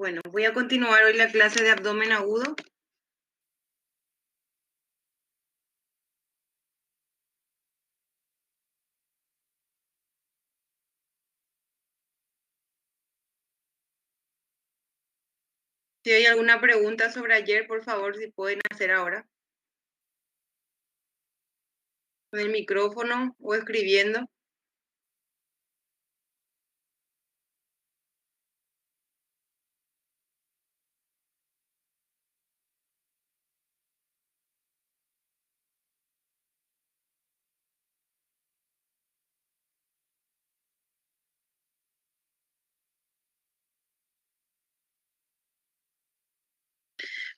Bueno, voy a continuar hoy la clase de abdomen agudo. Si hay alguna pregunta sobre ayer, por favor, si pueden hacer ahora. Con el micrófono o escribiendo.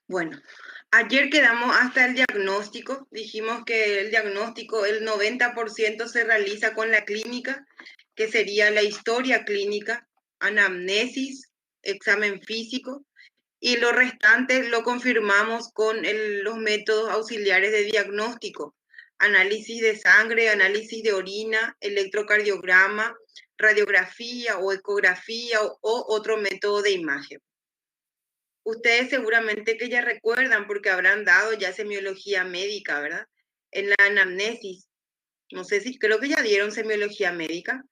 Bueno, ayer quedamos hasta el diagnóstico. Dijimos que el diagnóstico, el 90% se realiza con la clínica, que sería la historia clínica, anamnesis, examen físico, y lo restante lo confirmamos con los métodos auxiliares de diagnóstico: análisis de sangre, análisis de orina, electrocardiograma, radiografía o ecografía o otro método de imagen. Ustedes seguramente que ya recuerdan porque habrán dado ya semiología médica, ¿verdad? En la anamnesis. No sé si creo que ya dieron semiología médica.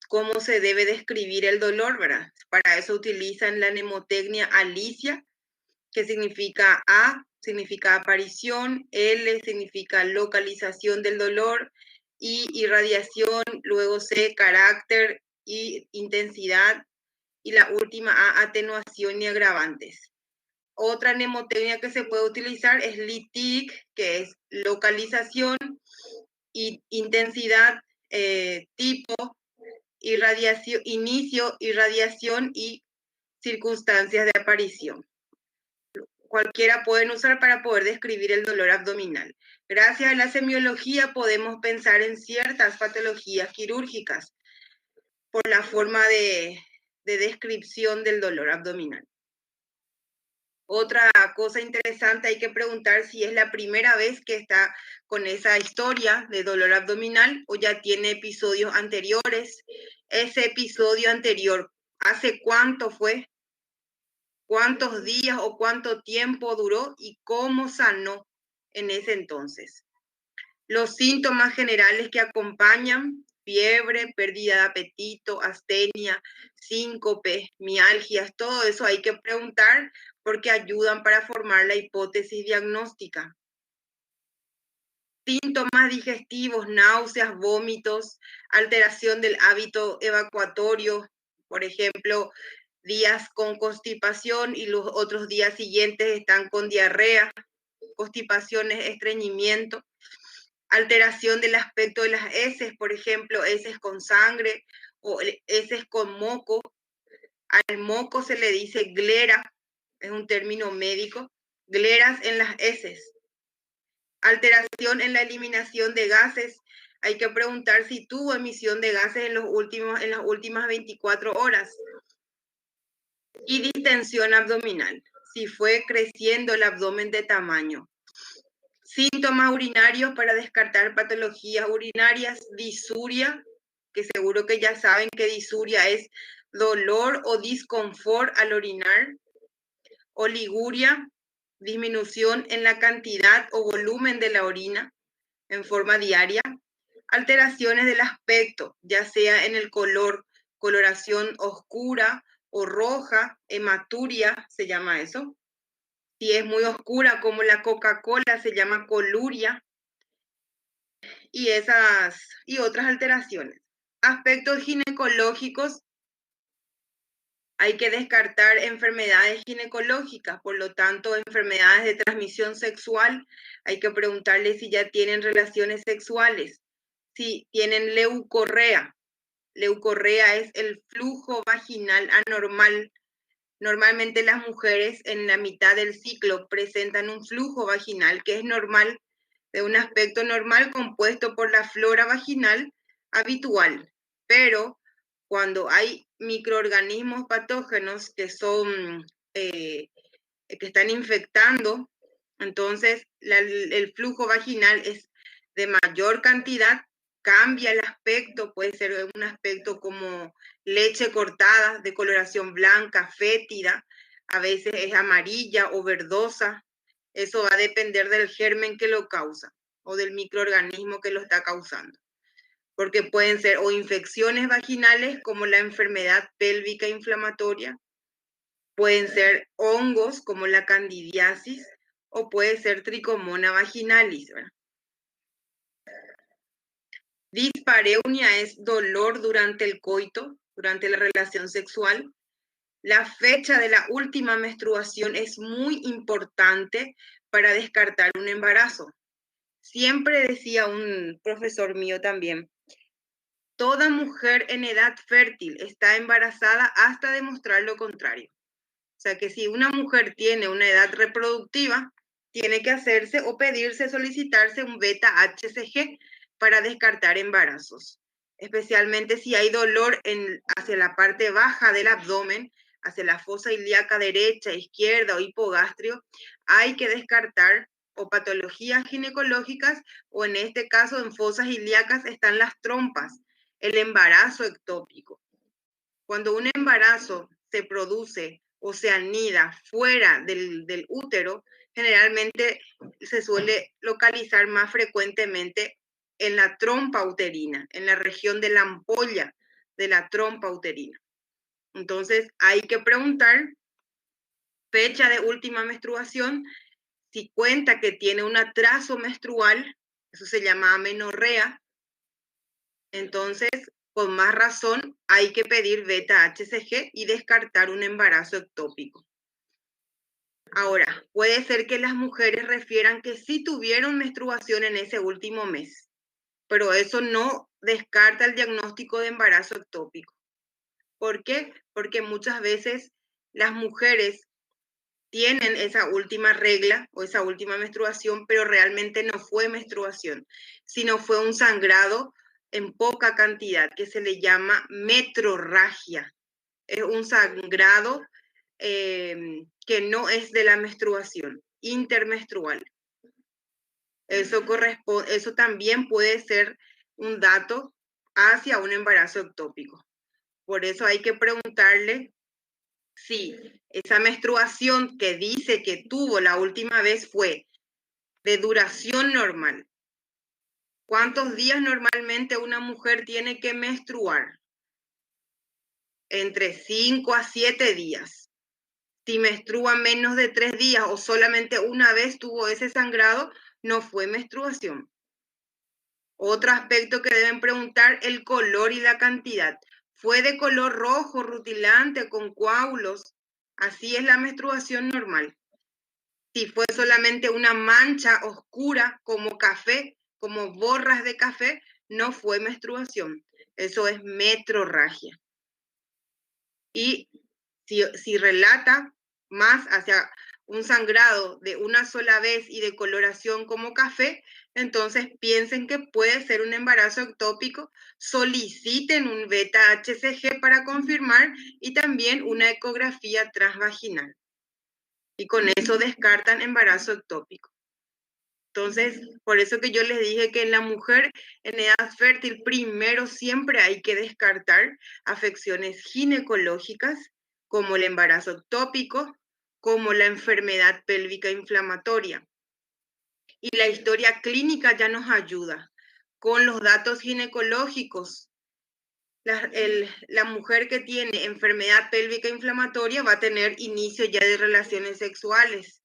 Cómo se debe describir el dolor, ¿verdad? Para eso utilizan la mnemotecnia Alicia, que significa A, significa aparición, L significa localización del dolor, I, irradiación, luego C, carácter y intensidad, y la última A, atenuación y agravantes. Otra mnemotecnia que se puede utilizar es LITIC, que es localización, y intensidad, tipo, irradiación, inicio, irradiación y circunstancias de aparición. Cualquiera pueden usar para poder describir el dolor abdominal. Gracias a la semiología podemos pensar en ciertas patologías quirúrgicas por la forma de descripción del dolor abdominal. Otra cosa interesante, hay que preguntar si es la primera vez que está con esa historia de dolor abdominal o ya tiene episodios anteriores. Ese episodio anterior, ¿hace cuánto fue? ¿Cuántos días o cuánto tiempo duró y cómo sanó en ese entonces? Los síntomas generales que acompañan: fiebre, pérdida de apetito, astenia, síncope, mialgias, todo eso hay que preguntar porque ayudan para formar la hipótesis diagnóstica. Síntomas digestivos: náuseas, vómitos, alteración del hábito evacuatorio, por ejemplo, días con constipación y los otros días siguientes están con diarrea, constipaciones, estreñimiento. Alteración del aspecto de las heces, por ejemplo, heces con sangre o heces con moco. Al moco se le dice glera, es un término médico, gleras en las heces. Alteración en la eliminación de gases, hay que preguntar si tuvo emisión de gases en las últimas 24 horas. Y distensión abdominal, si fue creciendo el abdomen de tamaño. Síntomas urinarios para descartar patologías urinarias: disuria, que seguro que ya saben que disuria es dolor o disconfort al orinar. Oliguria, disminución en la cantidad o volumen de la orina en forma diaria. Alteraciones del aspecto, ya sea en el color, coloración oscura o roja, hematuria se llama eso. Si es muy oscura como la Coca-Cola se llama coluria, y otras alteraciones. Aspectos ginecológicos, hay que descartar enfermedades ginecológicas, por lo tanto, enfermedades de transmisión sexual, hay que preguntarle si ya tienen relaciones sexuales, si tienen leucorrea. Leucorrea es el flujo vaginal anormal. Normalmente las mujeres en la mitad del ciclo presentan un flujo vaginal que es normal, de un aspecto normal compuesto por la flora vaginal habitual, pero cuando hay microorganismos patógenos que están infectando, entonces el flujo vaginal es de mayor cantidad cambia el aspecto, puede ser un aspecto como leche cortada, de coloración blanca, fétida, a veces es amarilla o verdosa. Eso va a depender del germen que lo causa o del microorganismo que lo está causando. Porque pueden ser o infecciones vaginales como la enfermedad pélvica inflamatoria, pueden ser hongos como la candidiasis o puede ser tricomona vaginalis, ¿verdad? Dispareunia es dolor durante el coito, durante la relación sexual. La fecha de la última menstruación es muy importante para descartar un embarazo. Siempre decía un profesor mío también, toda mujer en edad fértil está embarazada hasta demostrar lo contrario. O sea que si una mujer tiene una edad reproductiva, tiene que hacerse o pedirse, solicitarse un beta-HCG para descartar embarazos, especialmente si hay dolor hacia la parte baja del abdomen, hacia la fosa ilíaca derecha, izquierda o hipogastrio, hay que descartar o patologías ginecológicas o en este caso en fosas ilíacas están las trompas, el embarazo ectópico. Cuando un embarazo se produce o se anida fuera del útero, generalmente se suele localizar más frecuentemente en la trompa uterina, en la región de la ampolla de la trompa uterina. Entonces hay que preguntar fecha de última menstruación, si cuenta que tiene un atraso menstrual, eso se llama amenorrea, entonces con más razón hay que pedir beta-HCG y descartar un embarazo ectópico. Ahora, puede ser que las mujeres refieran que sí tuvieron menstruación en ese último mes, pero eso no descarta el diagnóstico de embarazo ectópico. ¿Por qué? Porque muchas veces las mujeres tienen esa última regla o esa última menstruación, pero realmente no fue menstruación, sino fue un sangrado en poca cantidad que se le llama metrorragia. Es un sangrado que no es de la menstruación, intermenstrual. Eso también puede ser un dato hacia un embarazo ectópico. Por eso hay que preguntarle si esa menstruación que dice que tuvo la última vez fue de duración normal. ¿Cuántos días normalmente una mujer tiene que menstruar? Entre 5 a 7 días. Si menstrua menos de 3 días o solamente una vez tuvo ese sangrado, no fue menstruación. Otro aspecto que deben preguntar, el color y la cantidad. ¿Fue de color rojo, rutilante, con coágulos? Así es la menstruación normal. Si fue solamente una mancha oscura como café, como borras de café, no fue menstruación. Eso es metrorragia. Y si relata más hacia un sangrado de una sola vez y de coloración como café, entonces piensen que puede ser un embarazo ectópico, soliciten un beta-HCG para confirmar y también una ecografía transvaginal. Y con eso descartan embarazo ectópico. Entonces, por eso que yo les dije que en la mujer en edad fértil primero siempre hay que descartar afecciones ginecológicas como el embarazo ectópico, como la enfermedad pélvica inflamatoria. Y la historia clínica ya nos ayuda con los datos ginecológicos. La mujer que tiene enfermedad pélvica inflamatoria va a tener inicio ya de relaciones sexuales.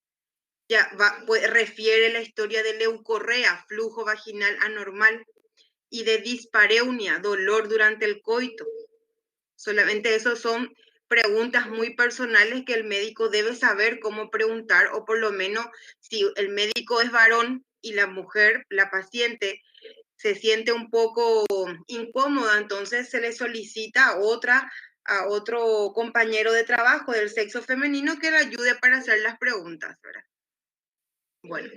Refiere la historia de leucorrea, flujo vaginal anormal, y de dispareunia, dolor durante el coito. Solamente eso son preguntas muy personales que el médico debe saber cómo preguntar, o por lo menos si el médico es varón y la mujer, la paciente, se siente un poco incómoda, entonces se le solicita a otro compañero de trabajo del sexo femenino que le ayude para hacer las preguntas, ¿verdad? Bueno,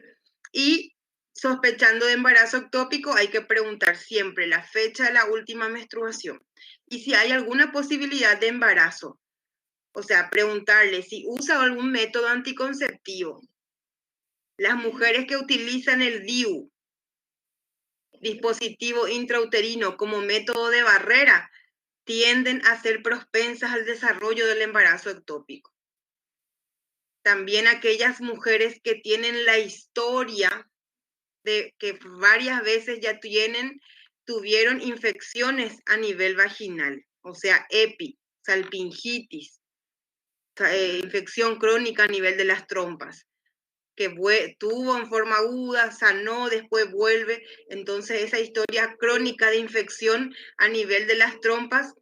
y sospechando de embarazo ectópico hay que preguntar siempre la fecha de la última menstruación y si hay alguna posibilidad de embarazo. O sea, preguntarle si usa algún método anticonceptivo. Las mujeres que utilizan el DIU, dispositivo intrauterino como método de barrera tienden a ser propensas al desarrollo del embarazo ectópico. También aquellas mujeres que tienen la historia de que varias veces ya tuvieron infecciones a nivel vaginal, o sea, EPI, salpingitis, infección crónica a nivel de las trompas, que tuvo en forma aguda, sanó, después vuelve. Entonces esa historia crónica de infección a nivel de las trompas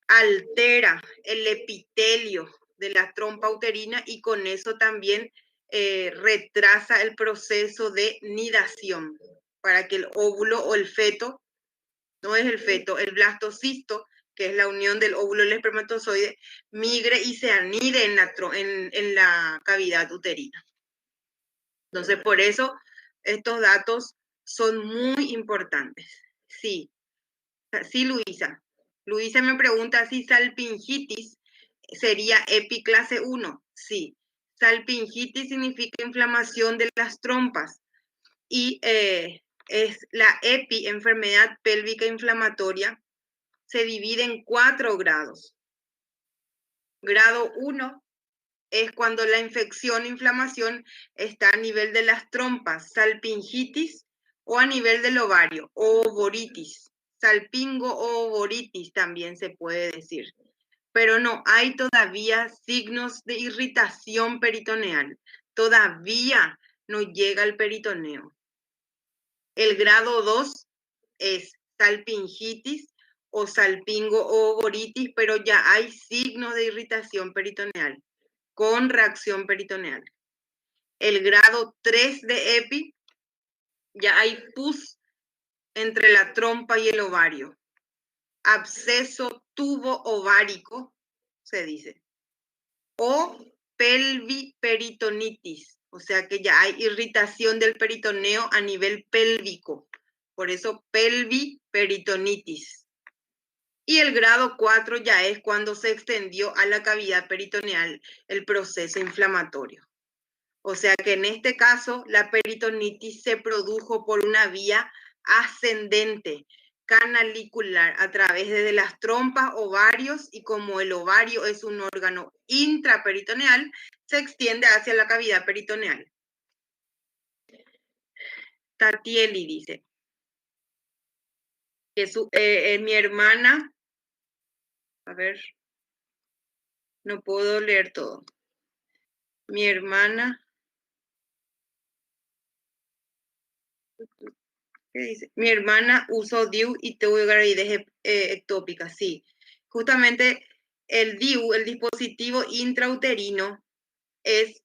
altera el epitelio de la trompa uterina y con eso también retrasa el proceso de nidación para que el óvulo o el feto, no es el feto, el blastocisto, que es la unión del óvulo y el espermatozoide, migre y se anide en la cavidad uterina. Entonces, por eso estos datos son muy importantes. Sí, sí, Luisa. Luisa me pregunta si salpingitis sería EPI clase 1. Sí. Salpingitis significa inflamación de las trompas y es la EPI, enfermedad pélvica inflamatoria, se divide en 4 grados. Grado 1 es cuando la infección o inflamación está a nivel de las trompas, salpingitis, o a nivel del ovario, ovoritis. Salpingo o ovoritis también se puede decir. Pero no hay todavía signos de irritación peritoneal. Todavía no llega al peritoneo. El grado 2 es salpingitis o salpingo o ovoritis, pero ya hay signos de irritación peritoneal con reacción peritoneal. El grado 3 de EPI, ya hay pus entre la trompa y el ovario. Absceso tubo ovárico, se dice. O pelviperitonitis, o sea que ya hay irritación del peritoneo a nivel pélvico. Por eso pelviperitonitis. Y el grado 4 ya es cuando se extendió a la cavidad peritoneal el proceso inflamatorio. O sea que en este caso la peritonitis se produjo por una vía ascendente, canalicular, a través de las trompas, ovarios, y como el ovario es un órgano intraperitoneal, se extiende hacia la cavidad peritoneal. Tatieli dice que mi hermana, a ver, no puedo leer todo. Mi hermana, ¿qué dice? Mi hermana usó DIU y tuvo gravidez ectópica, sí. Justamente el DIU, el dispositivo intrauterino, es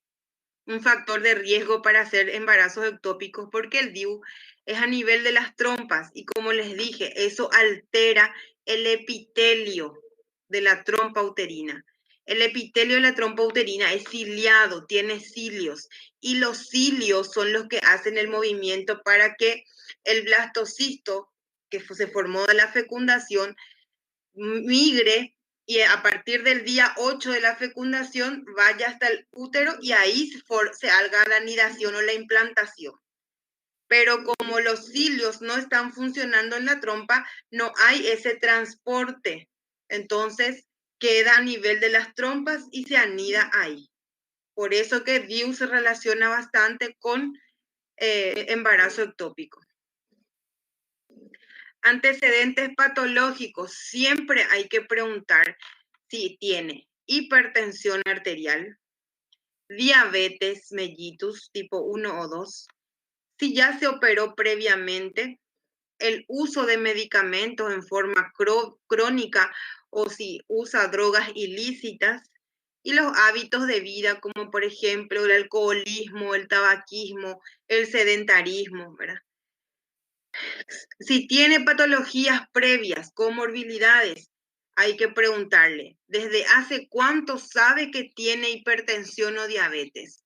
un factor de riesgo para hacer embarazos ectópicos porque el DIU es a nivel de las trompas y como les dije, eso altera el epitelio de la trompa uterina. El epitelio de la trompa uterina es ciliado, tiene cilios y los cilios son los que hacen el movimiento para que el blastocisto que se formó de la fecundación migre y a partir del día 8 de la fecundación vaya hasta el útero y ahí se haga la anidación o la implantación. Pero como los cilios no están funcionando en la trompa, no hay ese transporte. Entonces queda a nivel de las trompas y se anida ahí. Por eso que DIU se relaciona bastante con embarazo ectópico. Antecedentes patológicos, siempre hay que preguntar si tiene hipertensión arterial, diabetes mellitus tipo 1 o 2, si ya se operó previamente, el uso de medicamentos en forma crónica o si usa drogas ilícitas y los hábitos de vida como por ejemplo el alcoholismo, el tabaquismo, el sedentarismo, ¿verdad? Si tiene patologías previas, comorbilidades, hay que preguntarle, ¿desde hace cuánto sabe que tiene hipertensión o diabetes?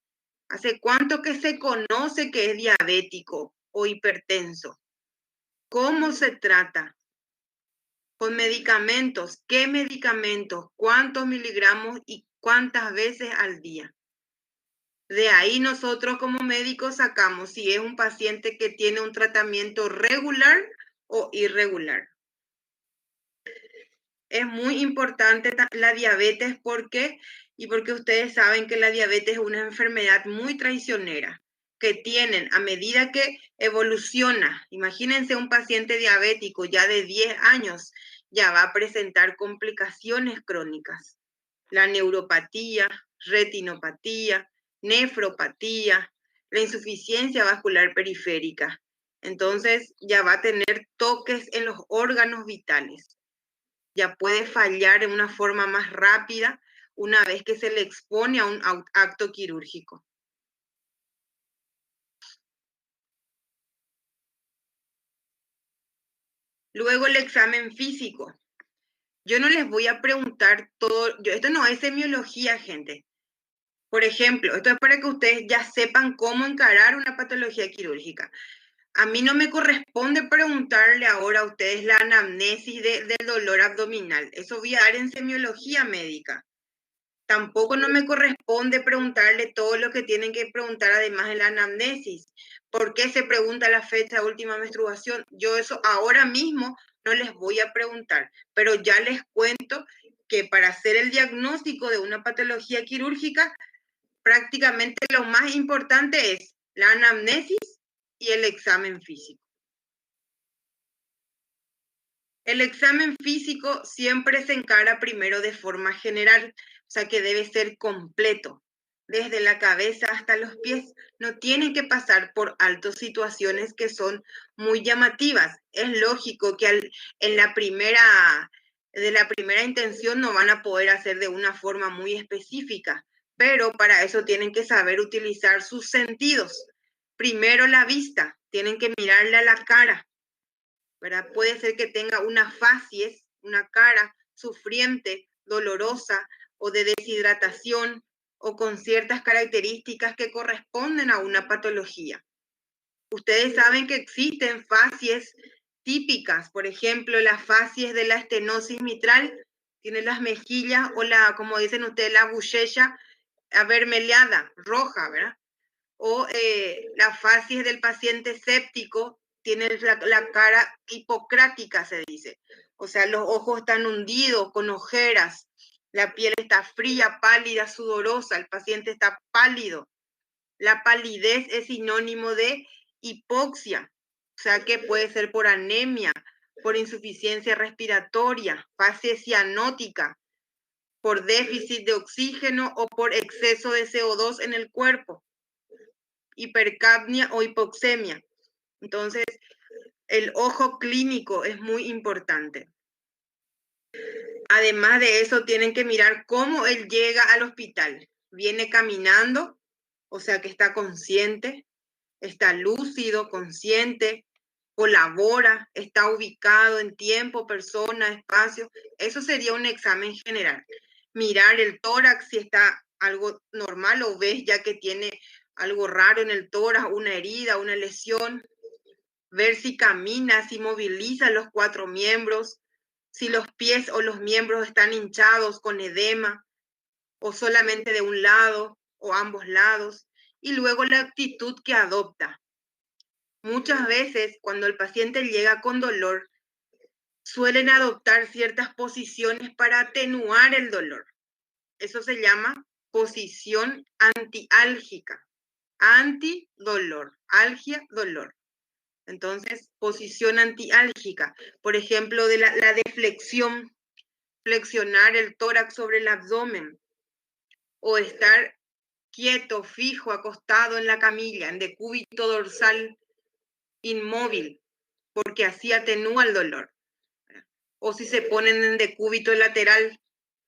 ¿Hace cuánto que se conoce que es diabético o hipertenso? ¿Cómo se trata? Con medicamentos, ¿qué medicamentos? ¿Cuántos miligramos y cuántas veces al día? De ahí nosotros como médicos sacamos si es un paciente que tiene un tratamiento regular o irregular. Es muy importante la diabetes porque ustedes saben que la diabetes es una enfermedad muy traicionera que tienen a medida que evoluciona. Imagínense un paciente diabético ya de 10 años, ya va a presentar complicaciones crónicas. La neuropatía, retinopatía, nefropatía, la insuficiencia vascular periférica. Entonces ya va a tener toques en los órganos vitales. Ya puede fallar de una forma más rápida una vez que se le expone a un acto quirúrgico. Luego el examen físico. Yo no les voy a preguntar todo, esto no es semiología, gente. Por ejemplo, esto es para que ustedes ya sepan cómo encarar una patología quirúrgica. A mí no me corresponde preguntarle ahora a ustedes la anamnesis del dolor abdominal. Eso voy a dar en semiología médica. Tampoco no me corresponde preguntarle todo lo que tienen que preguntar además de la anamnesis. ¿Por qué se pregunta la fecha de última menstruación? Yo eso ahora mismo no les voy a preguntar, pero ya les cuento que para hacer el diagnóstico de una patología quirúrgica, prácticamente lo más importante es la anamnesis y el examen físico. El examen físico siempre se encara primero de forma general, o sea que debe ser completo, desde la cabeza hasta los pies. No tienen que pasar por altas situaciones que son muy llamativas. Es lógico que de la primera intención no van a poder hacer de una forma muy específica, pero para eso tienen que saber utilizar sus sentidos. Primero la vista, tienen que mirarle a la cara, ¿verdad? Puede ser que tenga una facies, una cara sufriente, dolorosa o de deshidratación o con ciertas características que corresponden a una patología. Ustedes saben que existen facies típicas, por ejemplo, las facies de la estenosis mitral, tiene las mejillas o como dicen ustedes, la buchella avermelhada, roja, ¿verdad? O la facies del paciente séptico, tiene la cara hipocrática, se dice. O sea, los ojos están hundidos, con ojeras, la piel está fría, pálida, sudorosa, el paciente está pálido. La palidez es sinónimo de hipoxia, o sea que puede ser por anemia, por insuficiencia respiratoria, fase cianótica, por déficit de oxígeno o por exceso de CO2 en el cuerpo, hipercapnia o hipoxemia. Entonces, el ojo clínico es muy importante. Además de eso, tienen que mirar cómo él llega al hospital. Viene caminando, o sea que está consciente, está lúcido, consciente, colabora, está ubicado en tiempo, persona, espacio. Eso sería un examen general. Mirar el tórax si está algo normal o ves ya que tiene algo raro en el tórax, una herida, una lesión. Ver si camina, si moviliza los 4 miembros, si los pies o los miembros están hinchados con edema o solamente de un lado o ambos lados. Y luego la actitud que adopta. Muchas veces cuando el paciente llega con dolor, suelen adoptar ciertas posiciones para atenuar el dolor. Eso se llama posición antiálgica. Antidolor, algia, dolor. Entonces, posición antiálgica, por ejemplo, de la deflexión, flexionar el tórax sobre el abdomen o estar quieto, fijo, acostado en la camilla, en decúbito dorsal inmóvil, porque así atenúa el dolor. O si se ponen en decúbito lateral,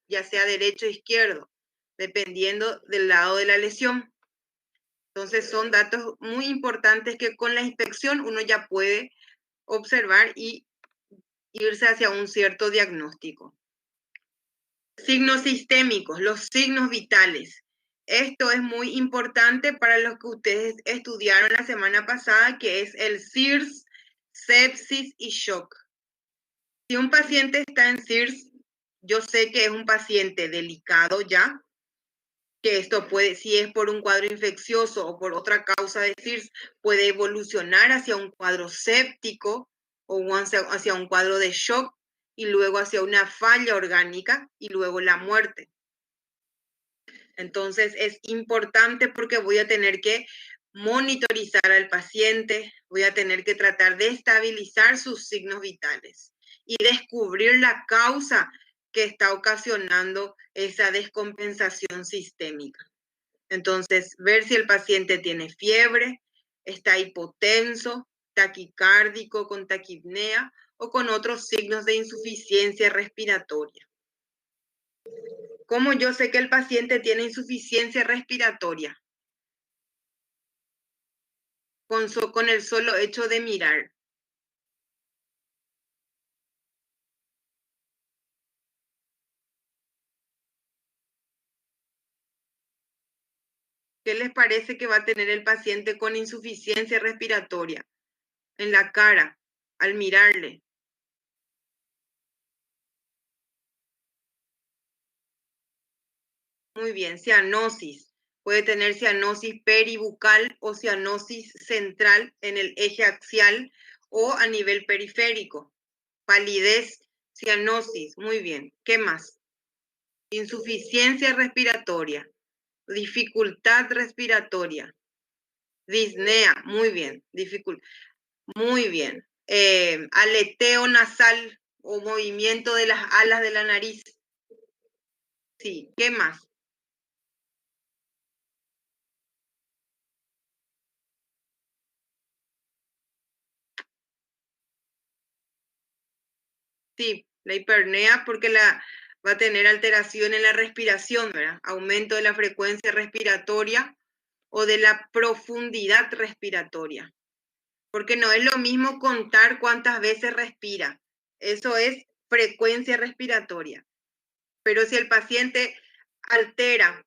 ya sea derecho o izquierdo, dependiendo del lado de la lesión. Entonces son datos muy importantes que con la inspección uno ya puede observar y irse hacia un cierto diagnóstico. Signos sistémicos, los signos vitales. Esto es muy importante para los que ustedes estudiaron la semana pasada, que es el SIRS, sepsis y shock. Si un paciente está en SIRS, yo sé que es un paciente delicado ya, que esto puede, si es por un cuadro infeccioso o por otra causa de SIRS, puede evolucionar hacia un cuadro séptico o hacia un cuadro de shock y luego hacia una falla orgánica y luego la muerte. Entonces es importante porque voy a tener que monitorizar al paciente, voy a tener que tratar de estabilizar sus signos vitales y descubrir la causa que está ocasionando esa descompensación sistémica. Entonces, ver si el paciente tiene fiebre, está hipotenso, taquicárdico con taquipnea o con otros signos de insuficiencia respiratoria. ¿Cómo yo sé que el paciente tiene insuficiencia respiratoria? Con el solo hecho de mirar. ¿Qué les parece que va a tener el paciente con insuficiencia respiratoria? En la cara, al mirarle. Muy bien, cianosis. Puede tener cianosis peribucal o cianosis central en el eje axial o a nivel periférico. Palidez, cianosis. Muy bien. ¿Qué más? Insuficiencia respiratoria. Dificultad respiratoria. Disnea. Muy bien. Muy bien. Aleteo nasal o movimiento de las alas de la nariz. Sí. ¿Qué más? Sí, la hipernea porque va a tener alteración en la respiración, ¿verdad? Aumento de la frecuencia respiratoria o de la profundidad respiratoria. Porque no es lo mismo contar cuántas veces respira. Eso es frecuencia respiratoria. Pero si el paciente altera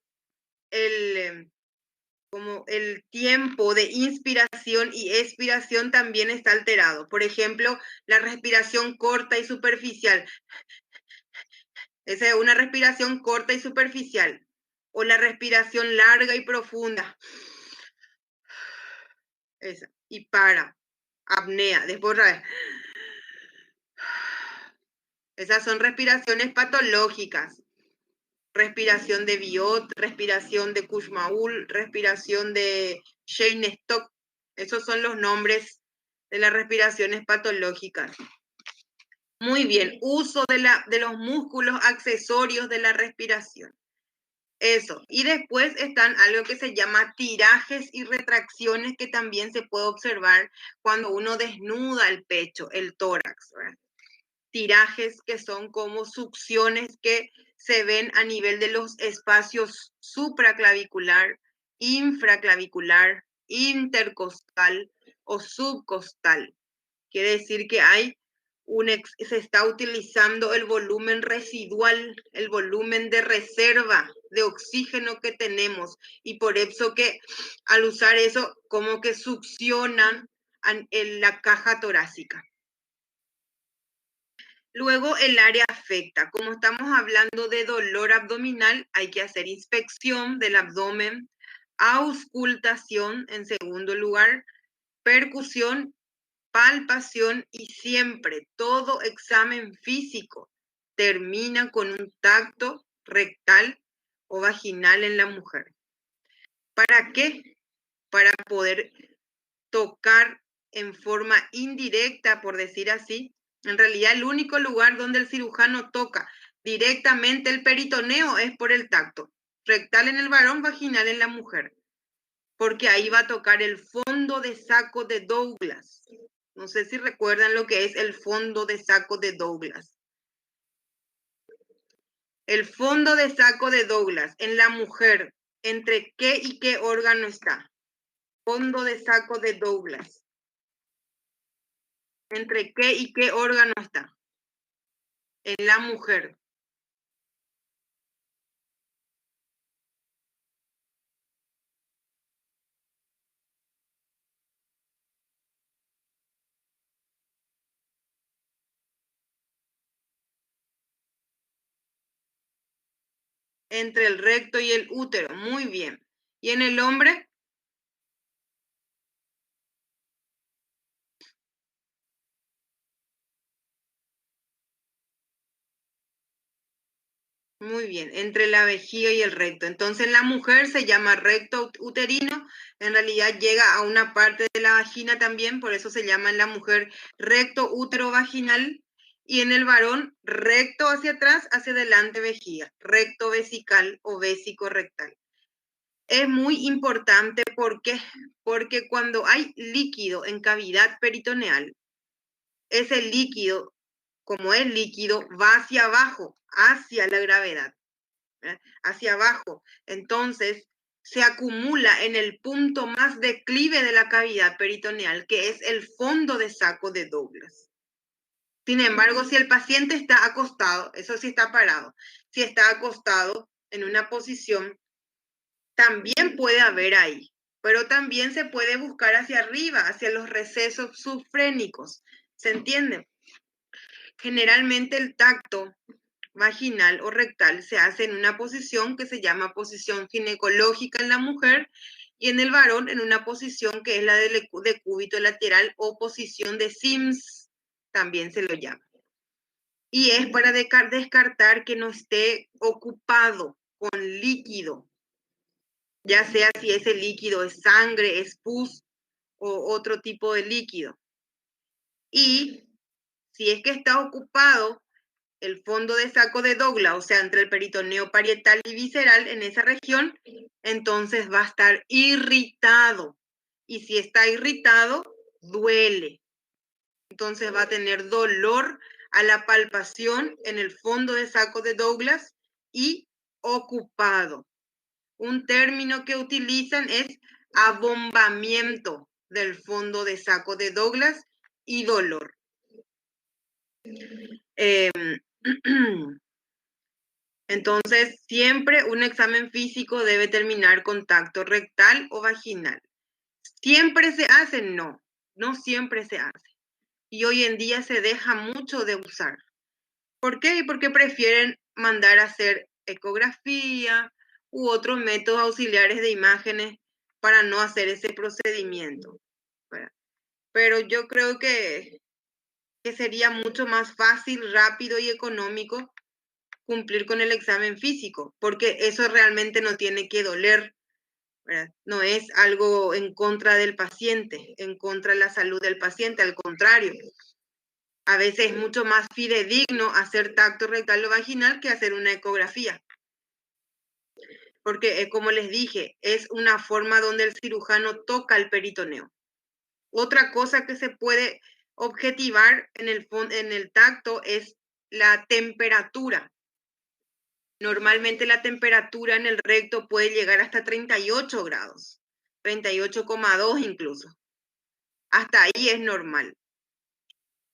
como el tiempo de inspiración y expiración también está alterado. Por ejemplo, la respiración corta y superficial. Esa es una respiración corta y superficial. O la respiración larga y profunda. Esa. Y para. Apnea. Después otra vez. Esas son respiraciones patológicas. Respiración de Biot, respiración de Kussmaul, respiración de Cheyne-Stokes. Esos son los nombres de las respiraciones patológicas. Muy bien, uso de los músculos accesorios de la respiración. Eso. Y después están algo que se llama tirajes y retracciones que también se puede observar cuando uno desnuda el pecho, el tórax, ¿verdad? Tirajes que son como succiones que se ven a nivel de los espacios supraclavicular, infraclavicular, intercostal o subcostal. Quiere decir que se está utilizando el volumen residual, el volumen de reserva de oxígeno que tenemos y por eso que al usar eso como que succionan en la caja torácica. Luego el área afecta. Como estamos hablando de dolor abdominal, hay que hacer inspección del abdomen, auscultación en segundo lugar, percusión, palpación y siempre todo examen físico termina con un tacto rectal o vaginal en la mujer. ¿Para qué? Para poder tocar en forma indirecta, por decir así. En realidad, el único lugar donde el cirujano toca directamente el peritoneo es por el tacto. Rectal en el varón, vaginal en la mujer. Porque ahí va a tocar el fondo de saco de Douglas. No sé si recuerdan lo que es el fondo de saco de Douglas. El fondo de saco de Douglas en la mujer, ¿entre qué y qué órgano está? Fondo de saco de Douglas. ¿Entre qué y qué órgano está? En la mujer. entre el recto y el útero. Muy bien. ¿Y en el hombre? Muy bien, entre la vejiga y el recto. Entonces la mujer se llama recto uterino, en realidad llega a una parte de la vagina también, por eso se llama en la mujer recto útero vaginal, y en el varón recto hacia atrás, hacia adelante vejiga, recto vesical o vésico rectal. Es muy importante porque cuando hay líquido en cavidad peritoneal, ese líquido, como es líquido, va hacia abajo, hacia la gravedad, hacia abajo. Entonces, se acumula en el punto más declive de la cavidad peritoneal, que es el fondo de saco de Douglas. Sin embargo, si el paciente está acostado, eso sí está parado, si está acostado en una posición, también puede haber ahí, pero también se puede buscar hacia arriba, hacia los recesos subfrénicos. ¿Se entiende? Generalmente el tacto vaginal o rectal se hace en una posición que se llama posición ginecológica en la mujer y en el varón en una posición que es la de cúbito lateral o posición de Sims, también se lo llama. Y es para descartar que no esté ocupado con líquido, ya sea si ese líquido es sangre, es pus o otro tipo de líquido. Y si es que está ocupado el fondo de saco de Douglas, o sea, entre el peritoneo parietal y visceral en esa región, entonces va a estar irritado. Y si está irritado, duele. Entonces va a tener dolor a la palpación en el fondo de saco de Douglas y ocupado. Un término que utilizan es abombamiento del fondo de saco de Douglas y dolor. Entonces, siempre un examen físico debe terminar con tacto rectal o vaginal. ¿Siempre se hace? No, no siempre se hace. Y hoy en día se deja mucho de usar. ¿Por qué? Porque prefieren mandar a hacer ecografía u otros métodos auxiliares de imágenes para no hacer ese procedimiento. Pero yo creo que sería mucho más fácil, rápido y económico cumplir con el examen físico, porque eso realmente no tiene que doler, ¿verdad? No es algo en contra del paciente, en contra de la salud del paciente, al contrario. A veces es mucho más fidedigno hacer tacto rectal o vaginal que hacer una ecografía. Porque, como les dije, es una forma donde el cirujano toca el peritoneo. Otra cosa que se puede objetivar en el tacto es la temperatura. Normalmente la temperatura en el recto puede llegar hasta 38 grados, 38,2 incluso. Hasta ahí es normal.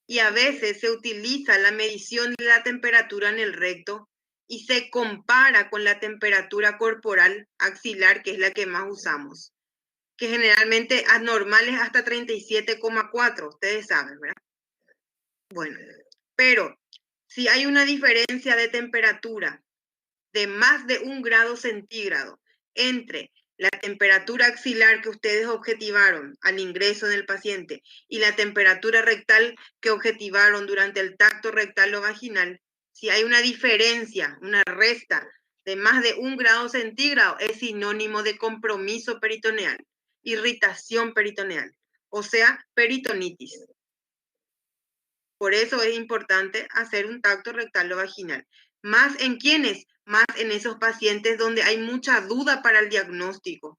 Y a veces se utiliza la medición de la temperatura en el recto y se compara con la temperatura corporal axilar, que es la que más usamos, que generalmente anormal es hasta 37,4, ustedes saben, ¿verdad? Bueno, pero si hay una diferencia de temperatura de más de 1 grado centígrado entre la temperatura axilar que ustedes objetivaron al ingreso del paciente y la temperatura rectal que objetivaron durante el tacto rectal o vaginal, si hay una diferencia, una resta de más de 1 grado centígrado, es sinónimo de compromiso peritoneal, irritación peritoneal, o sea, peritonitis. Por eso es importante hacer un tacto rectal o vaginal. ¿Más en quiénes? Más en esos pacientes donde hay mucha duda para el diagnóstico.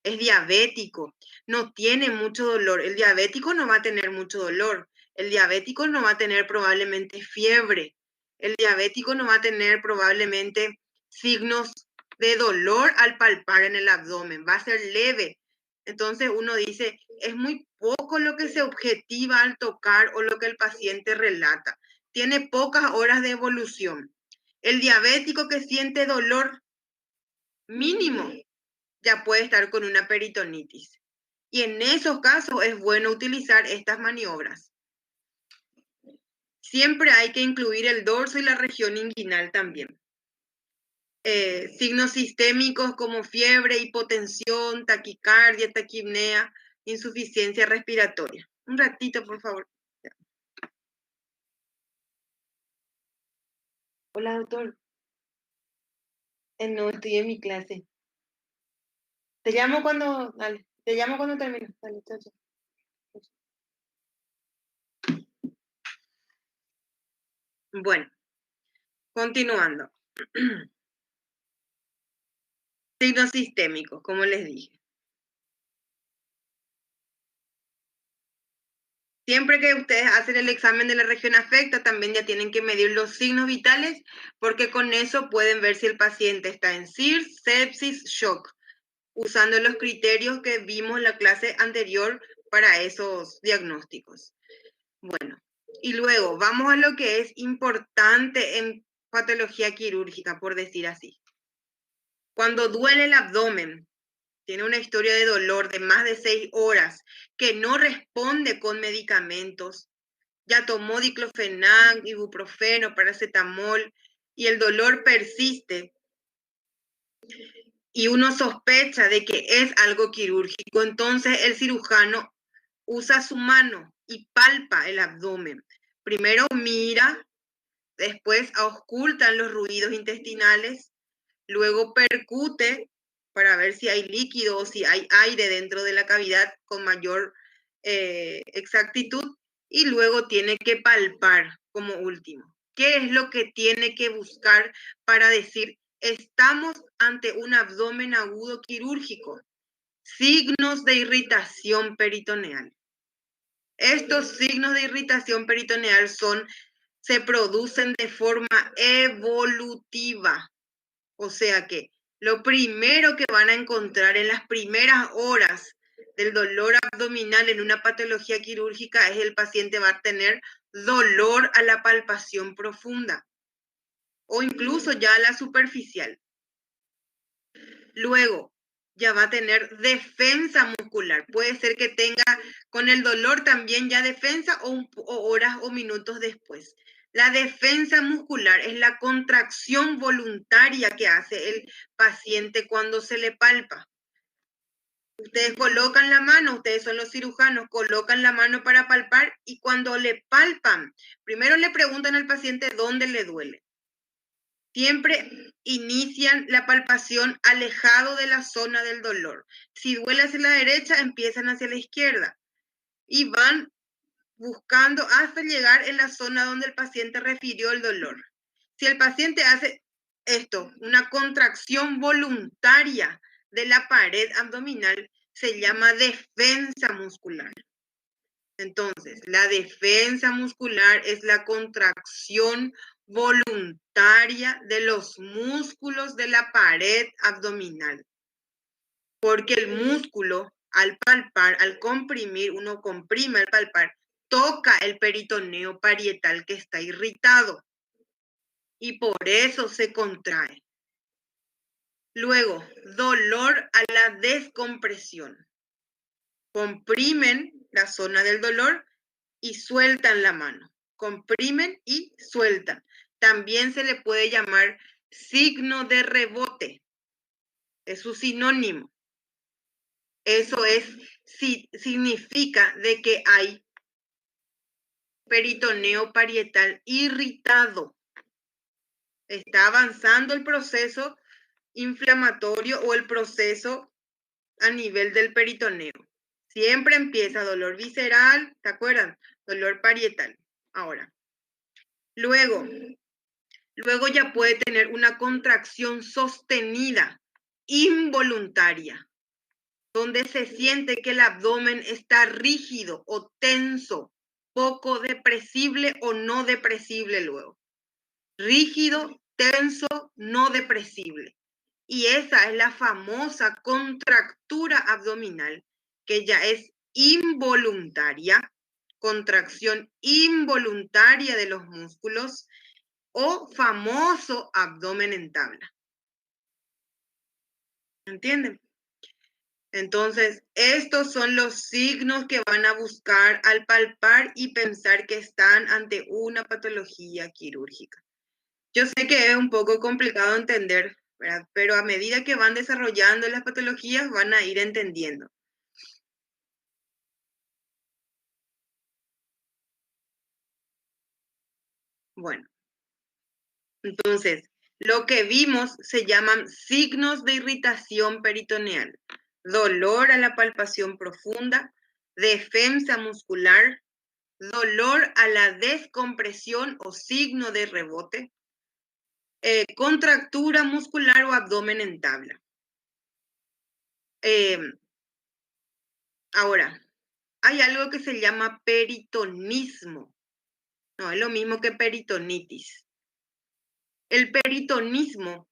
Es diabético, no tiene mucho dolor. El diabético no va a tener mucho dolor. El diabético no va a tener probablemente fiebre. El diabético no va a tener probablemente signos de dolor al palpar en el abdomen. Va a ser leve. Entonces uno dice, es muy poco lo que se objetiva al tocar o lo que el paciente relata. Tiene pocas horas de evolución. El diabético que siente dolor mínimo ya puede estar con una peritonitis. Y en esos casos es bueno utilizar estas maniobras. Siempre hay que incluir el dorso y la región inguinal también. signos sistémicos como fiebre, hipotensión, taquicardia, taquipnea, insuficiencia respiratoria. Un ratito, por favor. Hola, doctor. No, estoy en mi clase. Te llamo cuando, dale, te llamo cuando termine. Dale, chao, chao. Bueno, continuando. Signos sistémicos, como les dije. Siempre que ustedes hacen el examen de la región afecta, también ya tienen que medir los signos vitales, porque con eso pueden ver si el paciente está en SIRS, sepsis, shock, usando los criterios que vimos en la clase anterior para esos diagnósticos. Bueno, y luego vamos a lo que es importante en patología quirúrgica, por decir así. Cuando duele el abdomen, tiene una historia de dolor de más de 6 horas, que no responde con medicamentos, ya tomó diclofenac, ibuprofeno, paracetamol, y el dolor persiste, y uno sospecha de que es algo quirúrgico, entonces el cirujano usa su mano y palpa el abdomen. Primero mira, después auscultan los ruidos intestinales, luego percute para ver si hay líquido o si hay aire dentro de la cavidad con mayor exactitud, y luego tiene que palpar como último. ¿Qué es lo que tiene que buscar para decir estamos ante un abdomen agudo quirúrgico? Signos de irritación peritoneal. Estos signos de irritación peritoneal se producen de forma evolutiva. O sea que lo primero que van a encontrar en las primeras horas del dolor abdominal en una patología quirúrgica es el paciente va a tener dolor a la palpación profunda o incluso ya a la superficial. Luego, ya va a tener defensa muscular. Puede ser que tenga con el dolor también ya defensa o horas o minutos después. La defensa muscular es la contracción voluntaria que hace el paciente cuando se le palpa. Ustedes colocan la mano, ustedes son los cirujanos, colocan la mano para palpar y cuando le palpan, primero le preguntan al paciente dónde le duele. Siempre inician la palpación alejado de la zona del dolor. Si duele hacia la derecha, empiezan hacia la izquierda y van buscando hasta llegar en la zona donde el paciente refirió el dolor. Si el paciente hace esto, una contracción voluntaria de la pared abdominal, se llama defensa muscular. Entonces, la defensa muscular es la contracción voluntaria de los músculos de la pared abdominal. Porque el músculo, al palpar, al comprimir, uno comprime al palpar, toca el peritoneo parietal que está irritado. Y por eso se contrae. Luego, dolor a la descompresión. Comprimen la zona del dolor y sueltan la mano. Comprimen y sueltan. También se le puede llamar signo de rebote. Es su sinónimo. Eso significa de que hay peritoneo parietal irritado. Está avanzando el proceso inflamatorio o el proceso a nivel del peritoneo. Siempre empieza dolor visceral, ¿te acuerdan? Dolor parietal. Ahora, luego ya puede tener una contracción sostenida, involuntaria, donde se siente que el abdomen está rígido o tenso, poco depresible o no depresible luego. Rígido, tenso, no depresible. Y esa es la famosa contractura abdominal, que ya es involuntaria, contracción involuntaria de los músculos o famoso abdomen en tabla. ¿Entienden? Entonces, estos son los signos que van a buscar al palpar y pensar que están ante una patología quirúrgica. Yo sé que es un poco complicado entender ¿verdad? Pero a medida que van desarrollando las patologías van a ir entendiendo. Bueno, entonces, lo que vimos se llaman signos de irritación peritoneal. Dolor a la palpación profunda, defensa muscular, dolor a la descompresión o signo de rebote, contractura muscular o abdomen en tabla. Ahora, hay algo que se llama peritonismo. No, es lo mismo que peritonitis. El peritonismo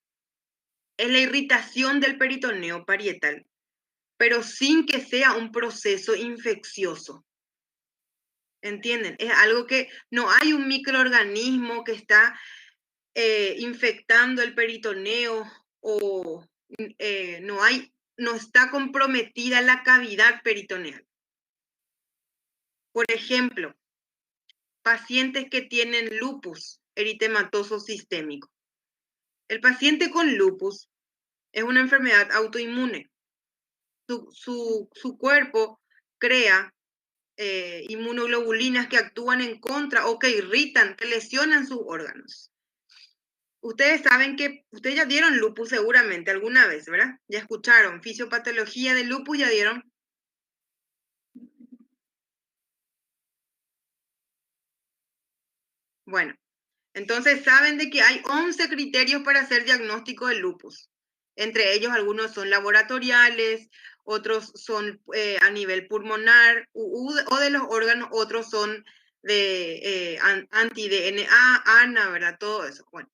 es la irritación del peritoneo parietal, pero sin que sea un proceso infeccioso. ¿Entienden? Es algo que no hay un microorganismo que está infectando el peritoneo o no está comprometida la cavidad peritoneal. Por ejemplo, pacientes que tienen lupus eritematoso sistémico. El paciente con lupus es una enfermedad autoinmune. Su cuerpo crea inmunoglobulinas que actúan en contra o que irritan, que lesionan sus órganos. Ustedes saben que ustedes ya dieron lupus seguramente alguna vez, ¿verdad? Ya escucharon fisiopatología de lupus, ya dieron. Bueno, entonces saben de que hay 11 criterios para hacer diagnóstico de lupus. Entre ellos algunos son laboratoriales, otros son a nivel pulmonar o de los órganos, otros son de anti-DNA, ANA, ¿verdad? Todo eso. Bueno,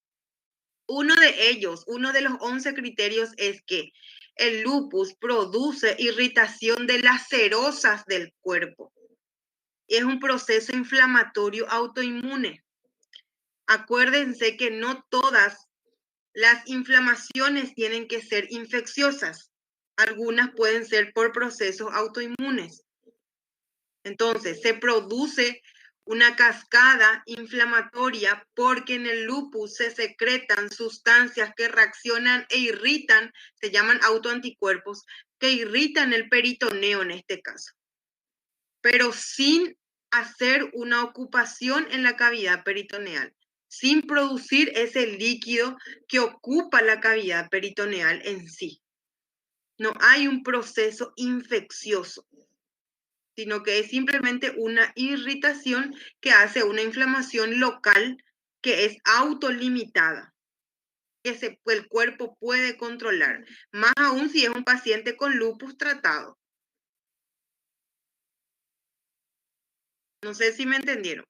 uno de ellos, uno de los 11 criterios es que el lupus produce irritación de las serosas del cuerpo. Es un proceso inflamatorio autoinmune. Acuérdense que no todas las inflamaciones tienen que ser infecciosas. Algunas pueden ser por procesos autoinmunes. Entonces, se produce una cascada inflamatoria porque en el lupus se secretan sustancias que reaccionan e irritan, se llaman autoanticuerpos, que irritan el peritoneo en este caso, pero sin hacer una ocupación en la cavidad peritoneal, sin producir ese líquido que ocupa la cavidad peritoneal en sí. No hay un proceso infeccioso, sino que es simplemente una irritación que hace una inflamación local que es autolimitada, que el cuerpo puede controlar, más aún si es un paciente con lupus tratado. No sé si me entendieron.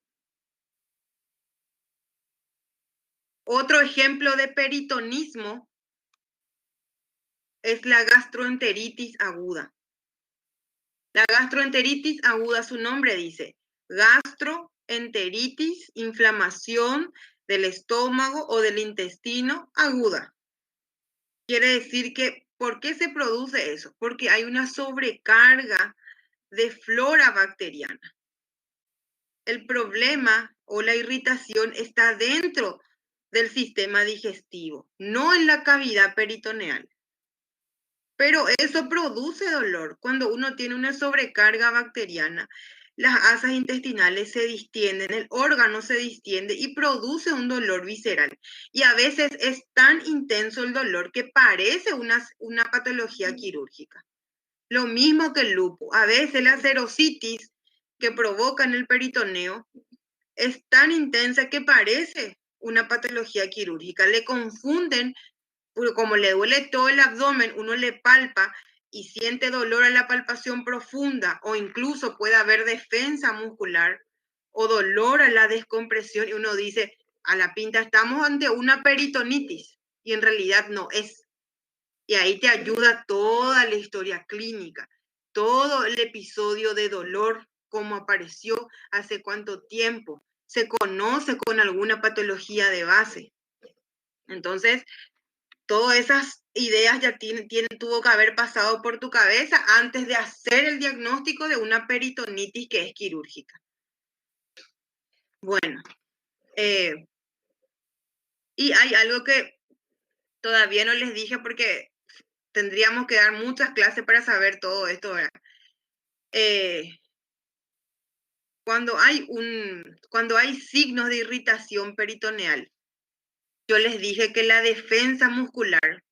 Otro ejemplo de peritonismo es la gastroenteritis aguda. La gastroenteritis aguda, su nombre dice, gastroenteritis, inflamación del estómago o del intestino aguda. Quiere decir que, ¿por qué se produce eso? Porque hay una sobrecarga de flora bacteriana. El problema o la irritación está dentro del sistema digestivo, no en la cavidad peritoneal. Pero eso produce dolor. Cuando uno tiene una sobrecarga bacteriana, las asas intestinales se distienden, el órgano se distiende y produce un dolor visceral. Y a veces es tan intenso el dolor que parece una patología quirúrgica. Lo mismo que el lupus. A veces la serositis que provoca en el peritoneo es tan intensa que parece una patología quirúrgica. Le confunden, porque como le duele todo el abdomen, uno le palpa y siente dolor a la palpación profunda, o incluso puede haber defensa muscular o dolor a la descompresión, y uno dice, a la pinta estamos ante una peritonitis, y en realidad no es. Y ahí te ayuda toda la historia clínica, todo el episodio de dolor, cómo apareció, hace cuánto tiempo, se conoce con alguna patología de base. Entonces, todas esas ideas ya tuvo que haber pasado por tu cabeza antes de hacer el diagnóstico de una peritonitis que es quirúrgica. Bueno, y hay algo que Todavía no les dije porque tendríamos que dar muchas clases para saber todo esto, ¿verdad? Cuando hay signos de irritación peritoneal, yo les dije que la defensa muscular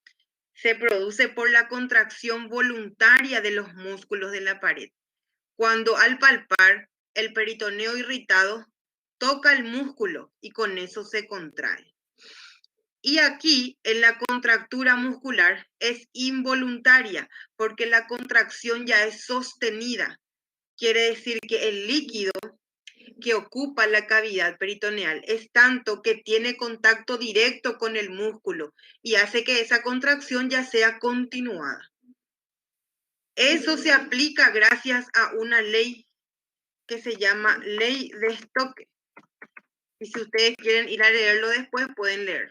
se produce por la contracción voluntaria de los músculos de la pared. Cuando al palpar el peritoneo irritado, toca el músculo y con eso se contrae. Y aquí en la contractura muscular es involuntaria porque la contracción ya es sostenida. Quiere decir que el líquido que ocupa la cavidad peritoneal es tanto que tiene contacto directo con el músculo y hace que esa contracción ya sea continuada. Eso se aplica gracias a una ley que se llama ley de Stokes. Y si ustedes quieren ir a leerlo después, pueden leer.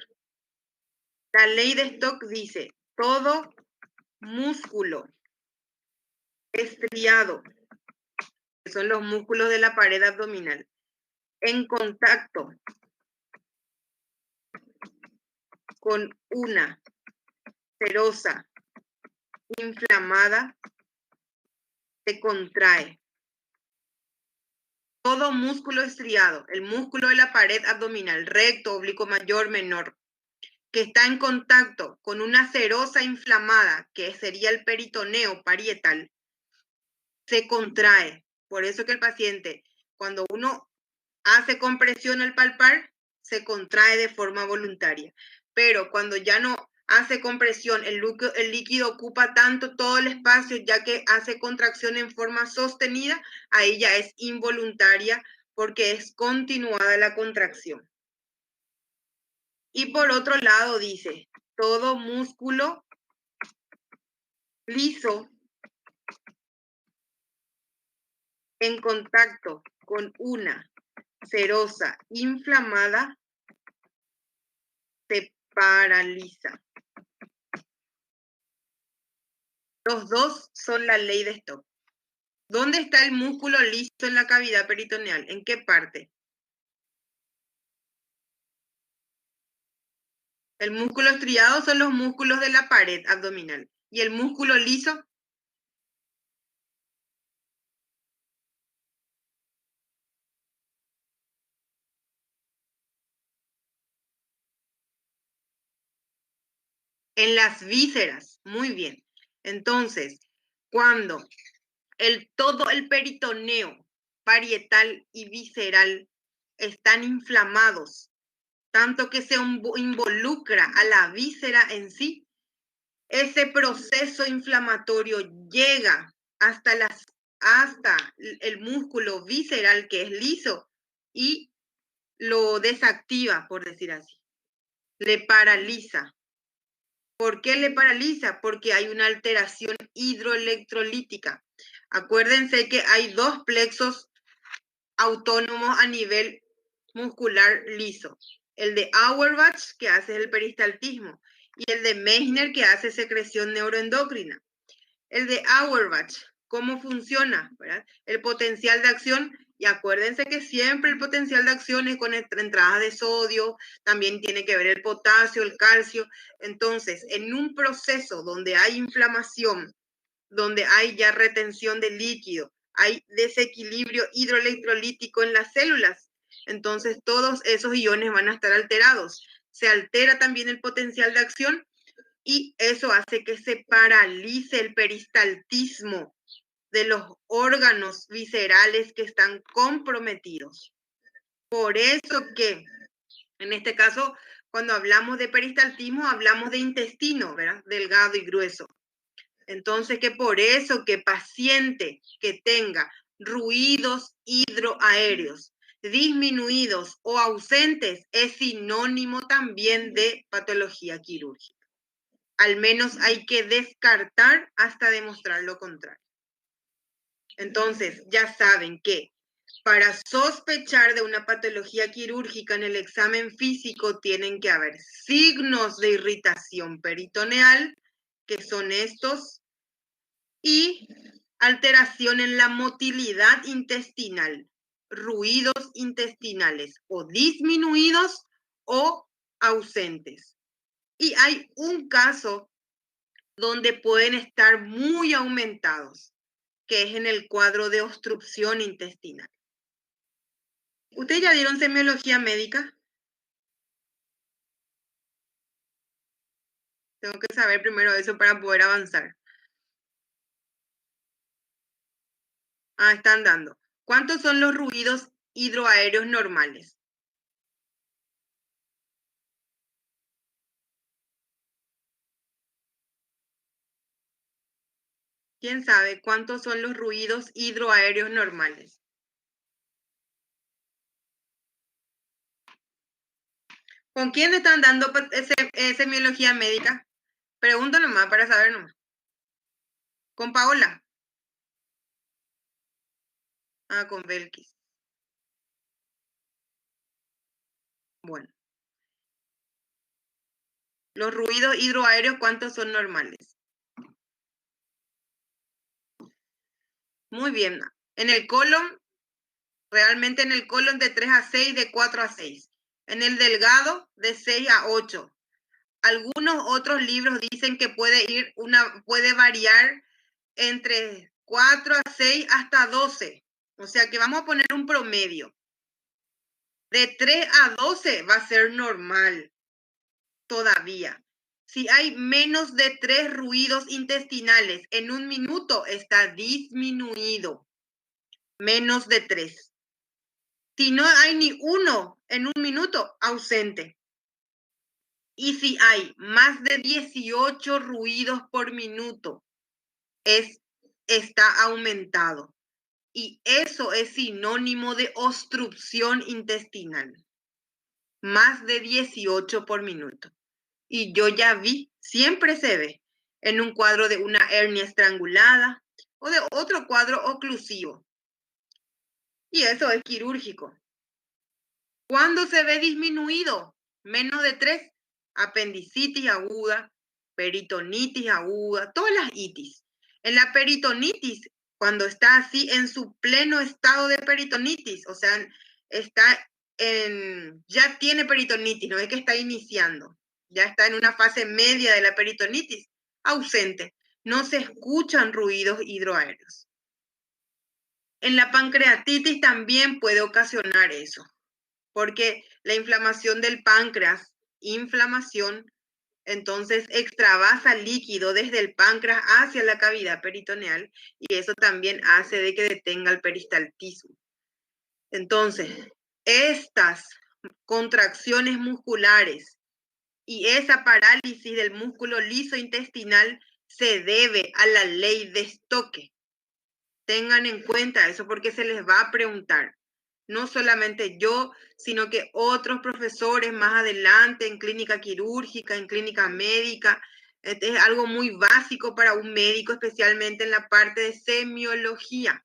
La ley de Stokes dice, todo músculo estriado, que son los músculos de la pared abdominal, en contacto con una serosa inflamada, se contrae. Todo músculo estriado, el músculo de la pared abdominal, recto, oblicuo mayor, menor, que está en contacto con una serosa inflamada, que sería el peritoneo parietal, se contrae. Por eso que el paciente, cuando uno hace compresión al palpar, se contrae de forma voluntaria. Pero cuando ya no hace compresión, el líquido ocupa tanto todo el espacio, ya que hace contracción en forma sostenida, ahí ya es involuntaria porque es continuada la contracción. Y por otro lado dice, todo músculo liso en contacto con una serosa inflamada se paraliza. Los dos son la ley de Stokes. ¿Dónde está el músculo liso en la cavidad peritoneal? ¿En qué parte? El músculo estriado son los músculos de la pared abdominal. ¿Y el músculo liso? En las vísceras. Muy bien. Entonces, cuando todo el peritoneo parietal y visceral están inflamados, tanto que se involucra a la víscera en sí, ese proceso inflamatorio llega hasta el músculo visceral que es liso y lo desactiva, por decir así. Le paraliza. ¿Por qué le paraliza? Porque hay una alteración hidroelectrolítica. Acuérdense que hay dos plexos autónomos a nivel muscular liso. El de Auerbach, que hace el peristaltismo, y el de Meissner, que hace secreción neuroendocrina. El de Auerbach, ¿cómo funciona? ¿Verdad? El potencial de acción, y acuérdense que siempre el potencial de acción es con entradas de sodio, también tiene que ver el potasio, el calcio. Entonces, en un proceso donde hay inflamación, donde hay ya retención de líquido, hay desequilibrio hidroelectrolítico en las células, entonces todos esos iones van a estar alterados. Se altera también el potencial de acción y eso hace que se paralice el peristaltismo de los órganos viscerales que están comprometidos. Por eso que, en este caso, cuando hablamos de peristaltismo, hablamos de intestino, ¿verdad? Delgado y grueso. Entonces, que por eso que paciente que tenga ruidos hidroaéreos disminuidos o ausentes es sinónimo también de patología quirúrgica. Al menos hay que descartar hasta demostrar lo contrario. Entonces, ya saben que para sospechar de una patología quirúrgica en el examen físico tienen que haber signos de irritación peritoneal, que son estos, y alteración en la motilidad intestinal, ruidos intestinales o disminuidos o ausentes. Y hay un caso donde pueden estar muy aumentados, que es en el cuadro de obstrucción intestinal. ¿Ustedes ya dieron semiología médica? Tengo que saber primero eso para poder avanzar. Están dando. ¿Cuántos son los ruidos hidroaéreos normales? ¿Quién sabe cuántos son los ruidos hidroaéreos normales? ¿Con quién están dando semiología médica? Pregunto nomás para saber nomás. ¿Con Paola? Con Belkis. Bueno. Los ruidos hidroaéreos, ¿cuántos son normales? Muy bien. En el colon, realmente en el colon de 3 a 6, de 4 a 6. En el delgado, de 6 a 8. Algunos otros libros dicen que puede variar entre 4 a 6 hasta 12. O sea que vamos a poner un promedio. De 3 a 12 va a ser normal todavía. Si hay menos de 3 ruidos intestinales en un minuto, está disminuido. Menos de 3. Si no hay ni uno en un minuto, ausente. Y si hay más de 18 ruidos por minuto, está aumentado. Y eso es sinónimo de obstrucción intestinal. Más de 18 por minuto. Y yo ya vi, siempre se ve, en un cuadro de una hernia estrangulada o de otro cuadro oclusivo. Y eso es quirúrgico. ¿Cuándo se ve disminuido? Menos de 3. Apendicitis aguda, peritonitis aguda, todas las itis. En la peritonitis, cuando está así en su pleno estado de peritonitis, o sea, ya tiene peritonitis, no es que está iniciando, ya está en una fase media de la peritonitis, ausente. No se escuchan ruidos hidroaéreos. En la pancreatitis también puede ocasionar eso, porque la inflamación del páncreas, entonces extravasa líquido desde el páncreas hacia la cavidad peritoneal y eso también hace de que detenga el peristaltismo. Entonces, estas contracciones musculares y esa parálisis del músculo liso intestinal se debe a la ley de Stokes. Tengan en cuenta eso porque se les va a preguntar. No solamente yo, sino que otros profesores más adelante en clínica quirúrgica, en clínica médica. Este es algo muy básico para un médico, especialmente en la parte de semiología.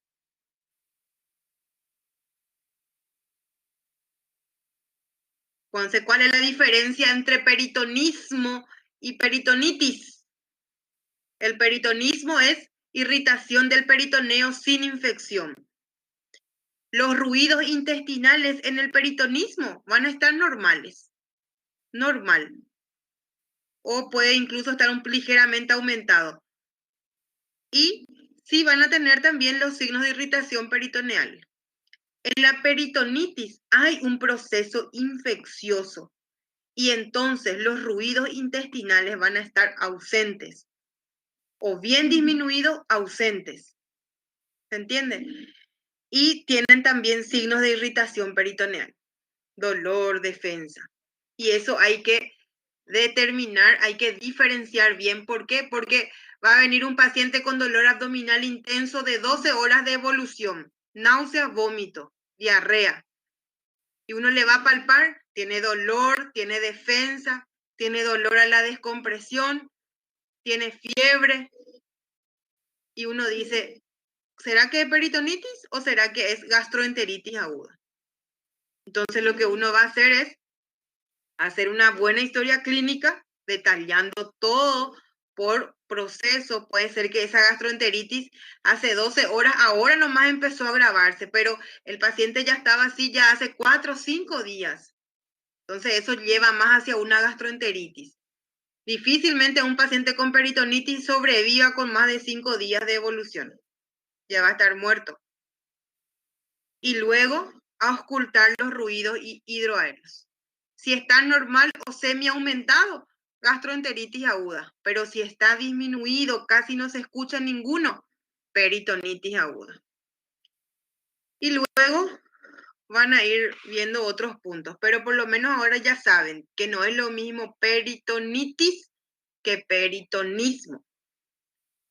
Entonces, ¿cuál es la diferencia entre peritonismo y peritonitis? El peritonismo es irritación del peritoneo sin infección. Los ruidos intestinales en el peritonismo van a estar normales. Normal. O puede incluso estar ligeramente aumentado. Y sí van a tener también los signos de irritación peritoneal. En la peritonitis hay un proceso infeccioso y entonces los ruidos intestinales van a estar ausentes o bien disminuidos, ausentes. ¿Se entiende? Y tienen también signos de irritación peritoneal, dolor, defensa. Y eso hay que determinar, hay que diferenciar bien. ¿Por qué? Porque va a venir un paciente con dolor abdominal intenso de 12 horas de evolución, náuseas, vómito, diarrea. Y uno le va a palpar, tiene dolor, tiene defensa, tiene dolor a la descompresión, tiene fiebre. Y uno dice, ¿será que es peritonitis o será que es gastroenteritis aguda? Entonces lo que uno va a hacer es hacer una buena historia clínica, detallando todo por proceso. Puede ser que esa gastroenteritis hace 12 horas, ahora nomás empezó a agravarse, pero el paciente ya estaba así ya hace 4 o 5 días. Entonces eso lleva más hacia una gastroenteritis. Difícilmente un paciente con peritonitis sobreviva con más de 5 días de evolución. Ya va a estar muerto. Y luego auscultar los ruidos hidroaéreos. Si está normal o semi-aumentado, gastroenteritis aguda. Pero si está disminuido, casi no se escucha ninguno, peritonitis aguda. Y luego van a ir viendo otros puntos, pero por lo menos ahora ya saben que no es lo mismo peritonitis que peritonismo.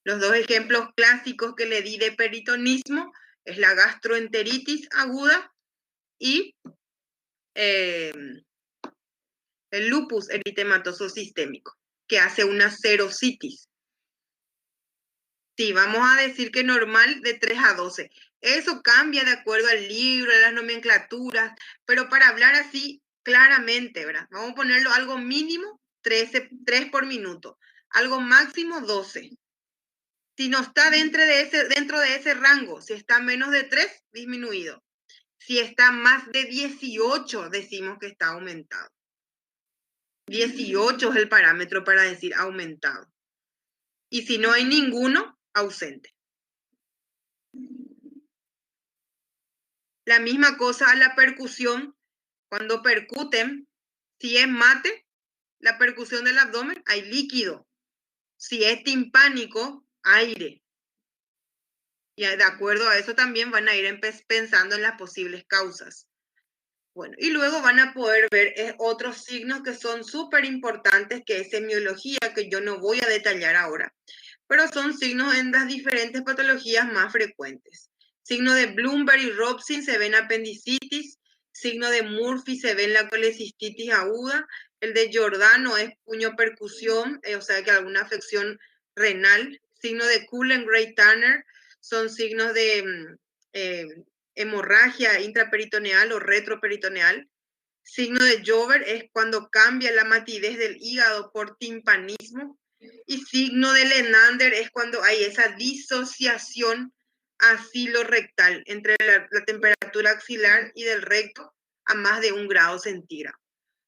Los dos ejemplos clásicos que le di de peritonismo es la gastroenteritis aguda y el lupus eritematoso sistémico, que hace una serositis. Sí, vamos a decir que normal de 3 a 12. Eso cambia de acuerdo al libro, a las nomenclaturas, pero para hablar así claramente, ¿verdad? Vamos a ponerlo algo mínimo, 3 por minuto. Algo máximo, 12. Si no está dentro de ese rango, si está menos de 3, disminuido. Si está más de 18, decimos que está aumentado. 18 es el parámetro para decir aumentado. Y si no hay ninguno, ausente. La misma cosa a la percusión. Cuando percuten, si es mate, la percusión del abdomen, hay líquido. Si es timpánico, aire. Y de acuerdo a eso también van a ir pensando en las posibles causas. Bueno, y luego van a poder ver otros signos que son súper importantes, que es semiología, que yo no voy a detallar ahora, pero son signos en las diferentes patologías más frecuentes. Signo de Bloomberg y Robson se ve en apendicitis, signo de Murphy se ve en la colecistitis aguda, el de Giordano es puño percusión, o sea que alguna afección renal, signo de Cullen-Gray-Turner son signos de hemorragia intraperitoneal o retroperitoneal. Signo de Jover es cuando cambia la matidez del hígado por timpanismo. Y signo de Lenander es cuando hay esa disociación asilorectal entre la temperatura axilar y del recto a más de 1 grado centígrado.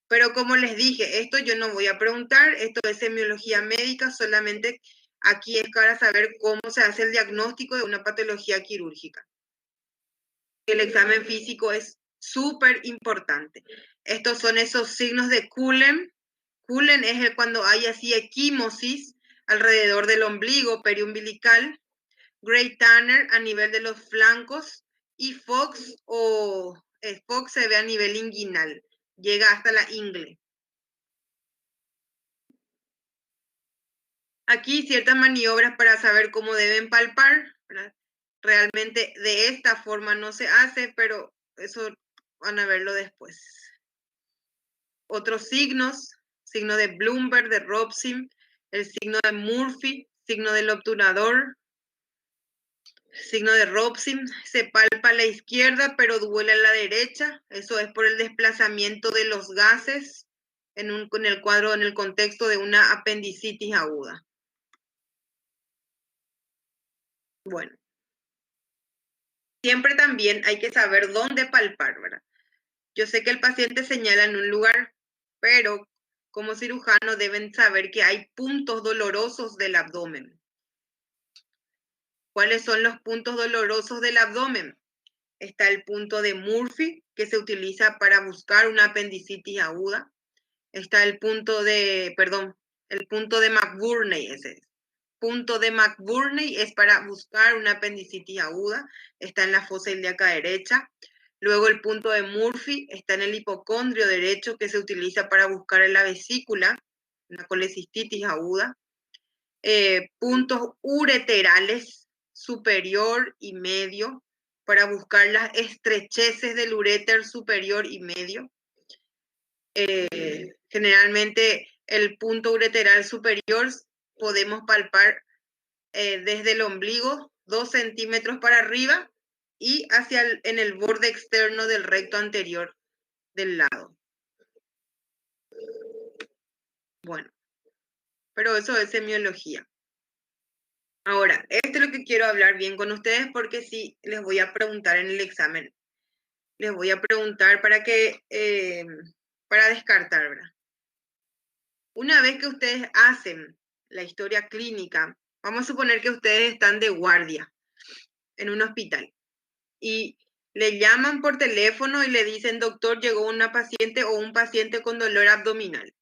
Pero como les dije, esto yo no voy a preguntar, esto es semiología médica, solamente aquí es para saber cómo se hace el diagnóstico de una patología quirúrgica. El examen físico es súper importante. Estos son esos signos de Cullen. Cullen es cuando hay así equimosis alrededor del ombligo periumbilical. Gray-Turner a nivel de los flancos. Y Fox Fox se ve a nivel inguinal. Llega hasta la ingle. Aquí ciertas maniobras para saber cómo deben palpar, ¿verdad? Realmente de esta forma no se hace, pero eso van a verlo después. Otros signos, signo de Bloomberg, de Robson, el signo de Murphy, signo del obturador, signo de Robson, se palpa a la izquierda pero duele a la derecha, eso es por el desplazamiento de los gases en el cuadro, en el contexto de una apendicitis aguda. Bueno, siempre también hay que saber dónde palpar, ¿verdad? Yo sé que el paciente señala en un lugar, pero como cirujano deben saber que hay puntos dolorosos del abdomen. ¿Cuáles son los puntos dolorosos del abdomen? Está el punto de Murphy, que se utiliza para buscar una apendicitis aguda. Está el punto de McBurney, ese es. Punto de McBurney es para buscar una apendicitis aguda, está en la fosa ilíaca derecha. Luego el punto de Murphy está en el hipocondrio derecho, que se utiliza para buscar en la vesícula, una colecistitis aguda. Puntos ureterales superior y medio, para buscar las estrecheces del uréter superior y medio. Generalmente el punto ureteral superior podemos palpar desde el ombligo 2 centímetros para arriba y en el borde externo del recto anterior del lado. Bueno, pero eso es semiología. Ahora, esto es lo que quiero hablar bien con ustedes, porque sí les voy a preguntar en el examen. Les voy a preguntar para descartar, ¿verdad? Una vez que ustedes hacen la historia clínica, vamos a suponer que ustedes están de guardia en un hospital y le llaman por teléfono y le dicen, doctor, llegó una paciente o un paciente con dolor abdominal.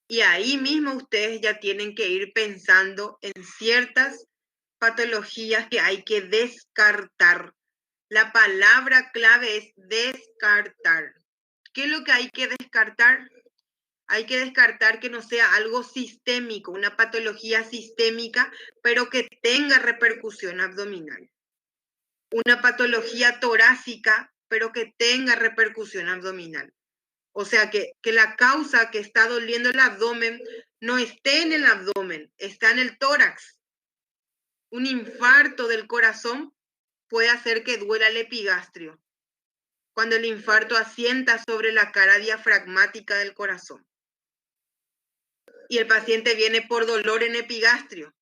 Y ahí mismo ustedes ya tienen que ir pensando en ciertas patologías que hay que descartar. La palabra clave es descartar. ¿Qué es lo que hay que descartar? Hay que descartar que no sea algo sistémico, una patología sistémica, pero que tenga repercusión abdominal. Una patología torácica, pero que tenga repercusión abdominal. O sea, que la causa que está doliendo el abdomen no esté en el abdomen, está en el tórax. Un infarto del corazón puede hacer que duela el epigastrio, cuando el infarto asienta sobre la cara diafragmática del corazón. Y el paciente viene por dolor en epigastrio.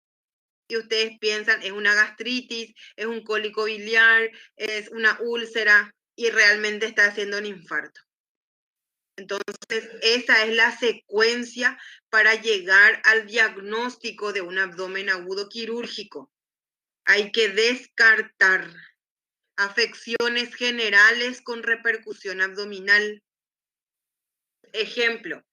Y ustedes piensan, es una gastritis, es un cólico biliar, es una úlcera, y realmente está haciendo un infarto. Entonces, esa es la secuencia para llegar al diagnóstico de un abdomen agudo quirúrgico. Hay que descartar afecciones generales con repercusión abdominal. Ejemplo,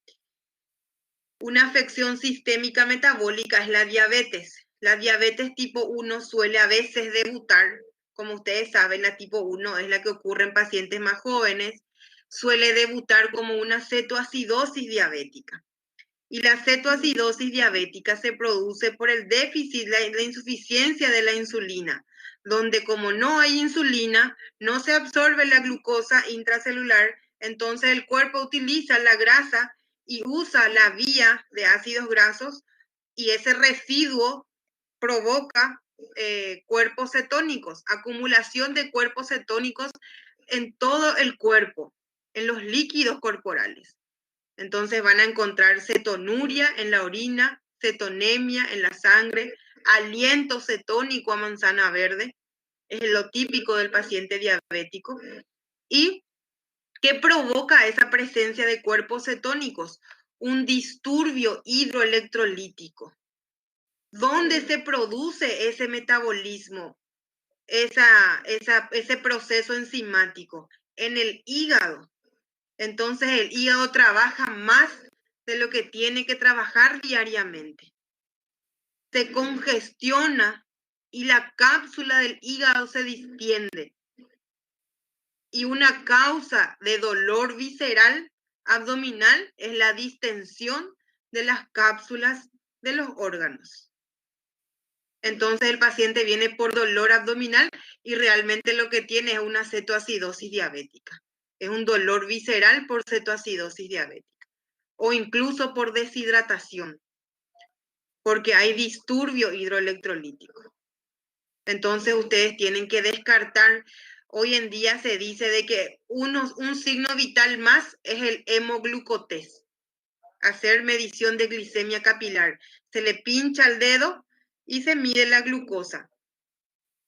una afección sistémica metabólica es la diabetes. La diabetes tipo 1 suele a veces debutar, como ustedes saben, la tipo 1 es la que ocurre en pacientes más jóvenes, suele debutar como una cetoacidosis diabética. Y la cetoacidosis diabética se produce por el déficit, la insuficiencia de la insulina, donde como no hay insulina, no se absorbe la glucosa intracelular, entonces el cuerpo utiliza la grasa y usa la vía de ácidos grasos y ese residuo provoca cuerpos cetónicos, acumulación de cuerpos cetónicos en todo el cuerpo, en los líquidos corporales. Entonces van a encontrar cetonuria en la orina, cetonemia en la sangre, aliento cetónico a manzana verde, es lo típico del paciente diabético. ¿Y qué provoca esa presencia de cuerpos cetónicos? Un disturbio hidroelectrolítico. ¿Dónde se produce ese metabolismo, ese proceso enzimático? En el hígado. Entonces el hígado trabaja más de lo que tiene que trabajar diariamente. Se congestiona y la cápsula del hígado se distiende. Y una causa de dolor visceral abdominal es la distensión de las cápsulas de los órganos. Entonces el paciente viene por dolor abdominal y realmente lo que tiene es una cetoacidosis diabética. Es un dolor visceral por cetoacidosis diabética o incluso por deshidratación, porque hay disturbio hidroelectrolítico. Entonces ustedes tienen que descartar. Hoy en día se dice de que un signo vital más es el hemoglucotés. Hacer medición de glicemia capilar. Se le pincha el dedo y se mide la glucosa.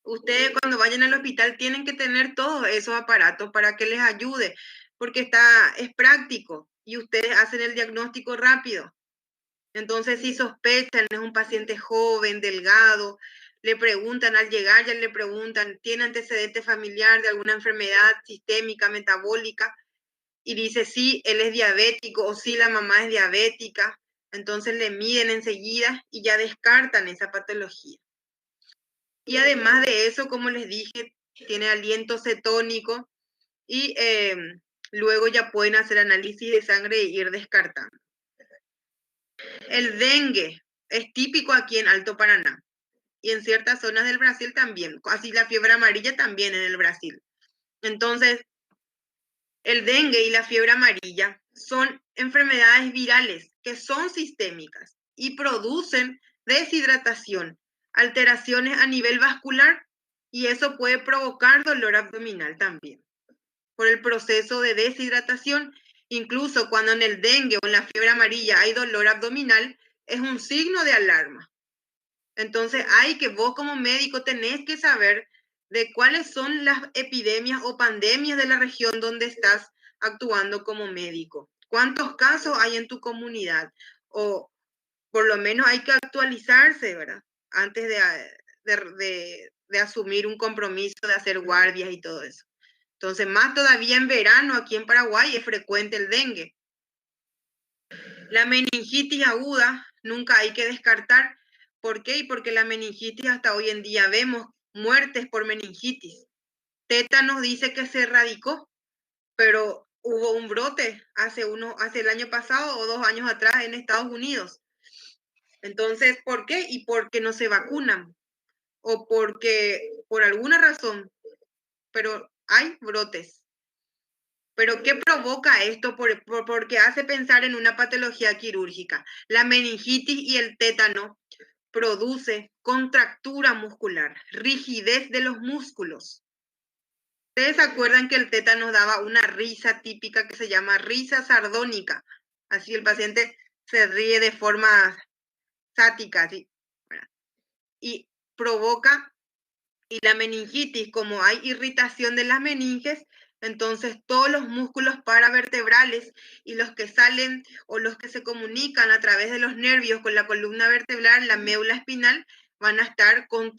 Ustedes cuando vayan al hospital tienen que tener todos esos aparatos para que les ayude, porque es práctico y ustedes hacen el diagnóstico rápido. Entonces, si sospechan, es un paciente joven, delgado, le preguntan al llegar, ya le preguntan, ¿tiene antecedente familiar de alguna enfermedad sistémica, metabólica? Y dice, sí, él es diabético o sí, la mamá es diabética. Entonces le miden enseguida y ya descartan esa patología. Y además de eso, como les dije, tiene aliento cetónico y luego ya pueden hacer análisis de sangre e ir descartando. El dengue es típico aquí en Alto Paraná y en ciertas zonas del Brasil también, así la fiebre amarilla también en el Brasil. Entonces, el dengue y la fiebre amarilla son enfermedades virales que son sistémicas y producen deshidratación, alteraciones a nivel vascular y eso puede provocar dolor abdominal también. Por el proceso de deshidratación, incluso cuando en el dengue o en la fiebre amarilla hay dolor abdominal, es un signo de alarma. Entonces hay que vos como médico tenés que saber de cuáles son las epidemias o pandemias de la región donde estás actuando como médico. ¿Cuántos casos hay en tu comunidad? O por lo menos hay que actualizarse, ¿verdad? Antes de asumir un compromiso de hacer guardias y todo eso. Entonces, más todavía en verano aquí en Paraguay es frecuente el dengue. La meningitis aguda nunca hay que descartar. ¿Por qué? Porque la meningitis hasta hoy en día vemos muertes por meningitis. Tétanos dice que se erradicó, pero hubo un brote hace el año pasado o 2 años atrás en Estados Unidos. Entonces, ¿por qué? Y porque no se vacunan o porque por alguna razón, pero hay brotes. ¿Pero qué provoca esto? Porque hace pensar en una patología quirúrgica. La meningitis y el tétano produce contractura muscular, rigidez de los músculos. ¿Ustedes se acuerdan que el tétano daba una risa típica que se llama risa sardónica? Así el paciente se ríe de forma sática, así. Y provoca, y la meningitis, como hay irritación de las meninges, entonces todos los músculos paravertebrales y los que salen o los que se comunican a través de los nervios con la columna vertebral, la médula espinal, van a estar con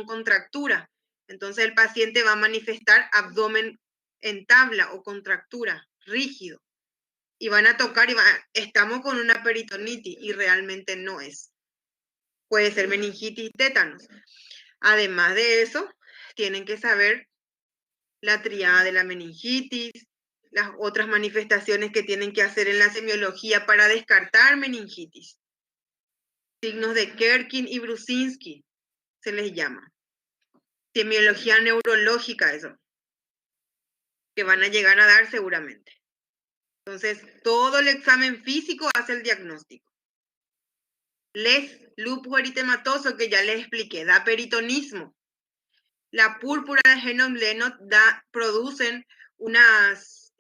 contractura. Entonces el paciente va a manifestar abdomen en tabla o contractura, rígido. Y van a tocar y estamos con una peritonitis y realmente no es. Puede ser meningitis, tétanos. Además de eso, tienen que saber la triada de la meningitis, las otras manifestaciones que tienen que hacer en la semiología para descartar meningitis. Signos de Kerkin y Brusinski se les llama. Semiología neurológica, eso, que van a llegar a dar seguramente. Entonces, todo el examen físico hace el diagnóstico. Lupus eritematoso, que ya les expliqué, da peritonismo. La púrpura de Henoch-Lennop producen unas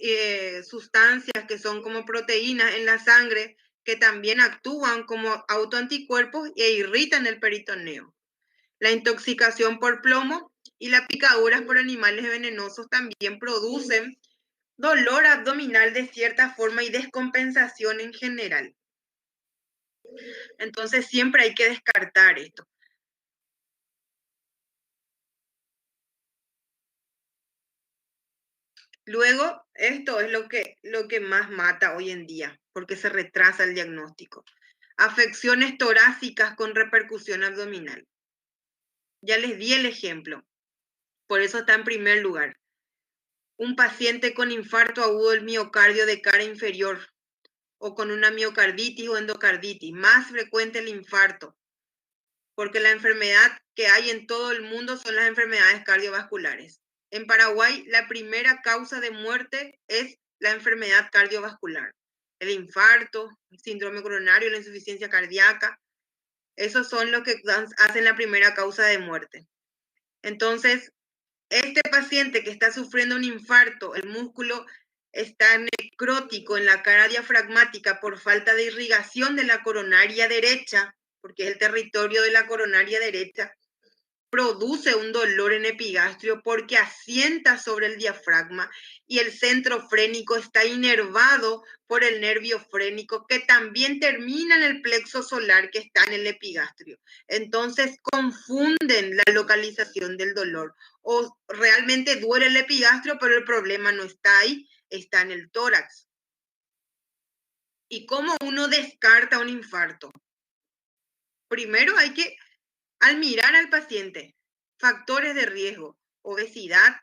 sustancias que son como proteínas en la sangre que también actúan como autoanticuerpos e irritan el peritoneo. La intoxicación por plomo y las picaduras por animales venenosos también producen dolor abdominal de cierta forma y descompensación en general. Entonces siempre hay que descartar esto. Luego, esto es lo que más mata hoy en día, porque se retrasa el diagnóstico. Afecciones torácicas con repercusión abdominal. Ya les di el ejemplo, por eso está en primer lugar. Un paciente con infarto agudo del miocardio de cara inferior o con una miocarditis o endocarditis, más frecuente el infarto, porque la enfermedad que hay en todo el mundo son las enfermedades cardiovasculares. En Paraguay, la primera causa de muerte es la enfermedad cardiovascular. El infarto, el síndrome coronario, la insuficiencia cardíaca, esos son los que hacen la primera causa de muerte. Entonces, este paciente que está sufriendo un infarto, el músculo está necrótico en la cara diafragmática por falta de irrigación de la coronaria derecha, porque es el territorio de la coronaria derecha, produce un dolor en epigastrio porque asienta sobre el diafragma y el centro frénico está inervado por el nervio frénico que también termina en el plexo solar que está en el epigastrio. Entonces confunden la localización del dolor o realmente duele el epigastrio, pero el problema no está ahí, está en el tórax. ¿Y cómo uno descarta un infarto? Primero hay que, al mirar al paciente, factores de riesgo, obesidad,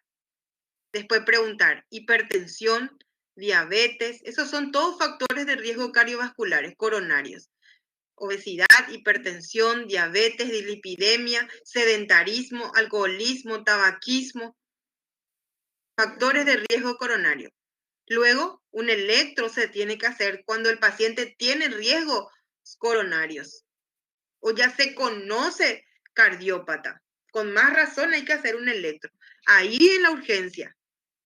después preguntar hipertensión, diabetes, esos son todos factores de riesgo cardiovasculares, coronarios. Obesidad, hipertensión, diabetes, dislipidemia, sedentarismo, alcoholismo, tabaquismo, factores de riesgo coronario. Luego, un electro se tiene que hacer cuando el paciente tiene riesgos coronarios o ya se conoce cardiópata. Con más razón hay que hacer un electro. Ahí en la urgencia.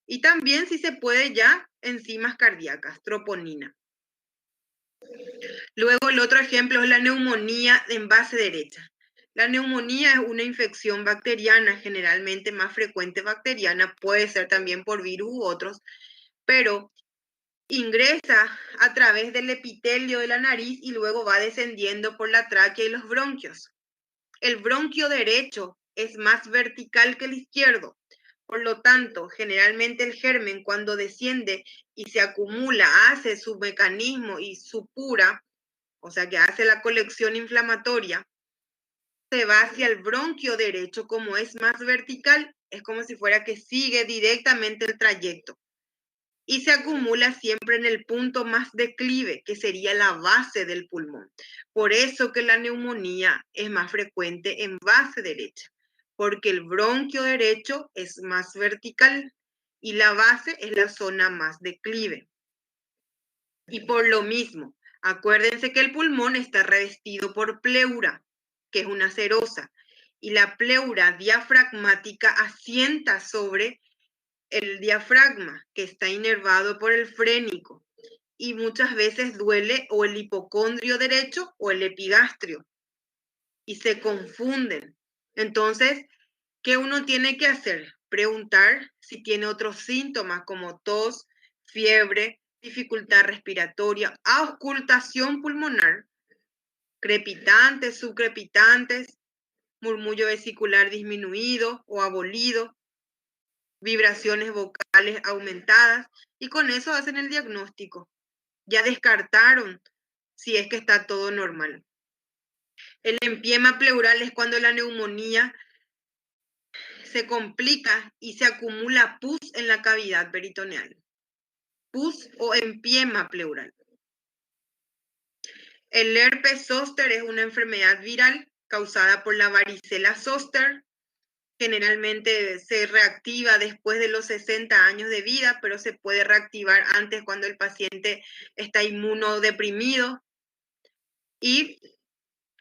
Y también si se puede ya enzimas cardíacas, troponina. Luego el otro ejemplo es la neumonía en base derecha. La neumonía es una infección bacteriana, generalmente más frecuente bacteriana, puede ser también por virus u otros, pero Ingresa a través del epitelio de la nariz y luego va descendiendo por la tráquea y los bronquios. El bronquio derecho es más vertical que el izquierdo. Por lo tanto, generalmente el germen cuando desciende y se acumula, hace su mecanismo y supura, o sea que hace la colección inflamatoria, se va hacia el bronquio derecho. Como es más vertical, es como si fuera que sigue directamente el trayecto y se acumula siempre en el punto más declive, que sería la base del pulmón. Por eso que la neumonía es más frecuente en base derecha, porque el bronquio derecho es más vertical y la base es la zona más declive. Y por lo mismo, acuérdense que el pulmón está revestido por pleura, que es una serosa, y la pleura diafragmática asienta sobre el diafragma, que está inervado por el frénico, y muchas veces duele o el hipocondrio derecho o el epigastrio, y se confunden. Entonces, ¿qué uno tiene que hacer? Preguntar si tiene otros síntomas como tos, fiebre, dificultad respiratoria, auscultación pulmonar, crepitantes, subcrepitantes, murmullo vesicular disminuido o abolido, vibraciones vocales aumentadas, y con eso hacen el diagnóstico. Ya descartaron si es que está todo normal. El empiema pleural es cuando la neumonía se complica y se acumula pus en la cavidad peritoneal. Pus o empiema pleural. El herpes zóster es una enfermedad viral causada por la varicela zóster. Generalmente se reactiva después de los 60 años de vida, pero se puede reactivar antes cuando el paciente está inmunodeprimido. Y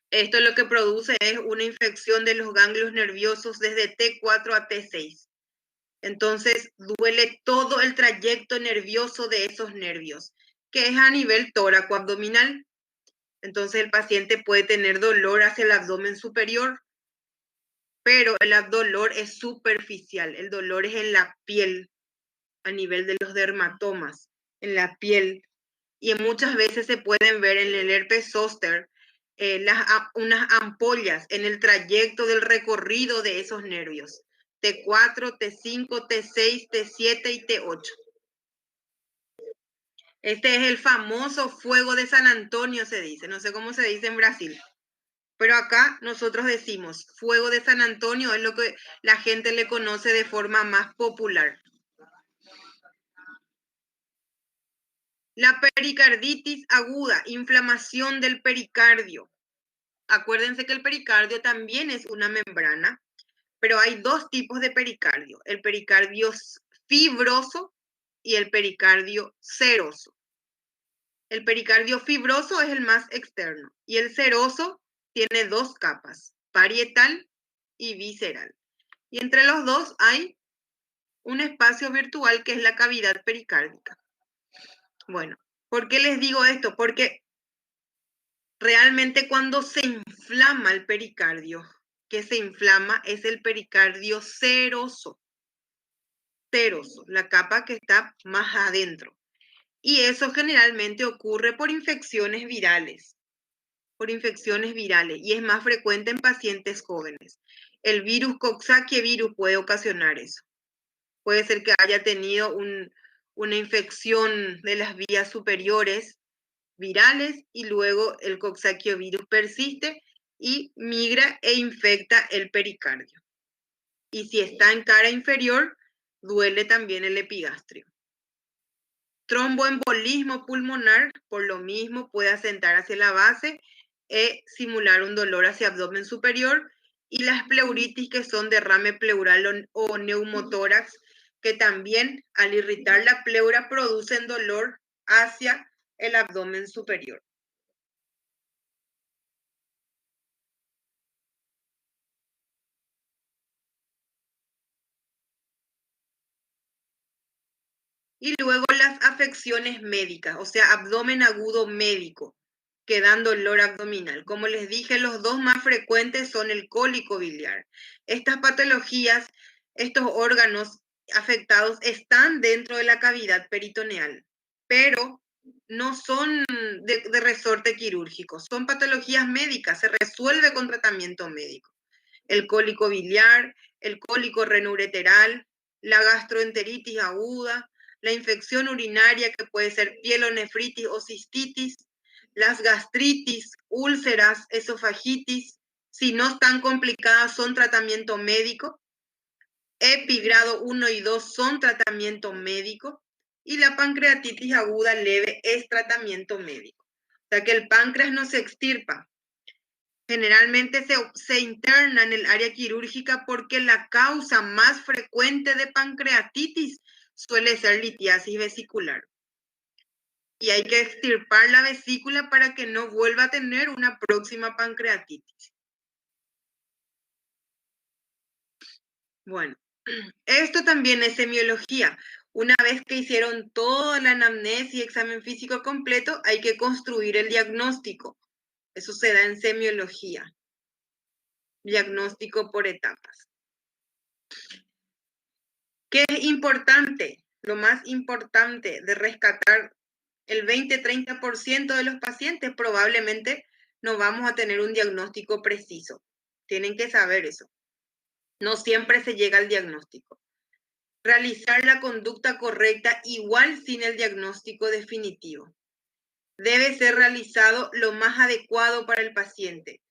esto lo que produce es una infección de los ganglios nerviosos desde T4 a T6. Entonces duele todo el trayecto nervioso de esos nervios, que es a nivel tóraco-abdominal. Entonces el paciente puede tener dolor hacia el abdomen superior, pero el dolor es superficial, el dolor es en la piel, a nivel de los dermatomas, en la piel. Y muchas veces se pueden ver en el herpes zóster unas ampollas en el trayecto del recorrido de esos nervios. T4, T5, T6, T7 y T8. Este es el famoso fuego de San Antonio, se dice. No sé cómo se dice en Brasil. Pero acá nosotros decimos fuego de San Antonio, es lo que la gente le conoce de forma más popular. La pericarditis aguda, inflamación del pericardio. Acuérdense que el pericardio también es una membrana, pero hay dos tipos de pericardio, el pericardio fibroso y el pericardio seroso. El pericardio fibroso es el más externo y el seroso tiene dos capas, parietal y visceral. Y entre los dos hay un espacio virtual que es la cavidad pericárdica. Bueno, ¿por qué les digo esto? Porque realmente cuando se inflama el pericardio, que se inflama es el pericardio seroso, la capa que está más adentro. Y eso generalmente ocurre por infecciones virales, y es más frecuente en pacientes jóvenes. El virus Coxsackie virus puede ocasionar eso. Puede ser que haya tenido una infección de las vías superiores virales y luego el Coxsackie virus persiste y migra e infecta el pericardio. Y si está en cara inferior, duele también el epigastrio. Tromboembolismo pulmonar, por lo mismo, puede asentar hacia la base e simular un dolor hacia abdomen superior. Y las pleuritis, que son derrame pleural o neumotórax, que también al irritar la pleura producen dolor hacia el abdomen superior. Y luego las afecciones médicas, o sea, abdomen agudo médico, que dan dolor abdominal. Como les dije, los dos más frecuentes son el cólico biliar. Estas patologías, estos órganos afectados están dentro de la cavidad peritoneal. pero no son de resorte quirúrgico, son patologías médicas, se resuelve con tratamiento médico. El cólico biliar, el cólico renoureteral, la gastroenteritis aguda, la infección urinaria que puede ser pielonefritis o cistitis, las gastritis, úlceras, esofagitis, si no están complicadas son tratamiento médico. EPI grado 1 y 2 son tratamiento médico y la pancreatitis aguda leve es tratamiento médico. O sea que el páncreas no se extirpa. Generalmente se interna en el área quirúrgica porque la causa más frecuente de pancreatitis suele ser litiasis vesicular. Y hay que extirpar la vesícula para que no vuelva a tener una próxima pancreatitis. Bueno, esto también es semiología. Una vez que hicieron toda la anamnesis y examen físico completo, hay que construir el diagnóstico. Eso se da en semiología. Diagnóstico por etapas. ¿Qué es importante? Lo más importante de rescatar el 20-30% de los pacientes, probablemente no vamos a tener un diagnóstico preciso. Tienen que saber eso. No siempre se llega al diagnóstico. Realizar la conducta correcta igual sin el diagnóstico definitivo. Debe ser realizado lo más adecuado para el paciente,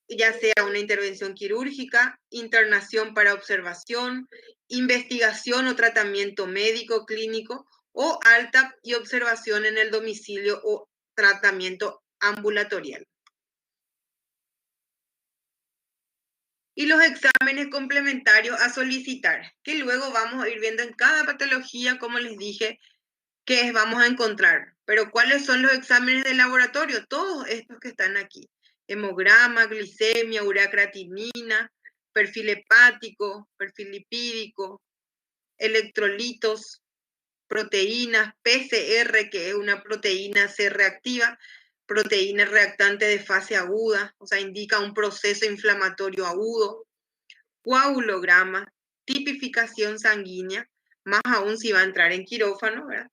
ya sea una intervención quirúrgica, internación para observación, investigación o tratamiento médico clínico o alta y observación en el domicilio o tratamiento ambulatorial. Y los exámenes complementarios a solicitar, que luego vamos a ir viendo en cada patología, como les dije, qué vamos a encontrar. Pero ¿cuáles son los exámenes de laboratorio? Todos estos que están aquí. Hemograma, glicemia, urea creatinina, perfil hepático, perfil lipídico, electrolitos, proteínas, PCR, que es una proteína C reactiva, proteína reactante de fase aguda, o sea, indica un proceso inflamatorio agudo, coagulograma, tipificación sanguínea, más aún si va a entrar en quirófano, ¿verdad?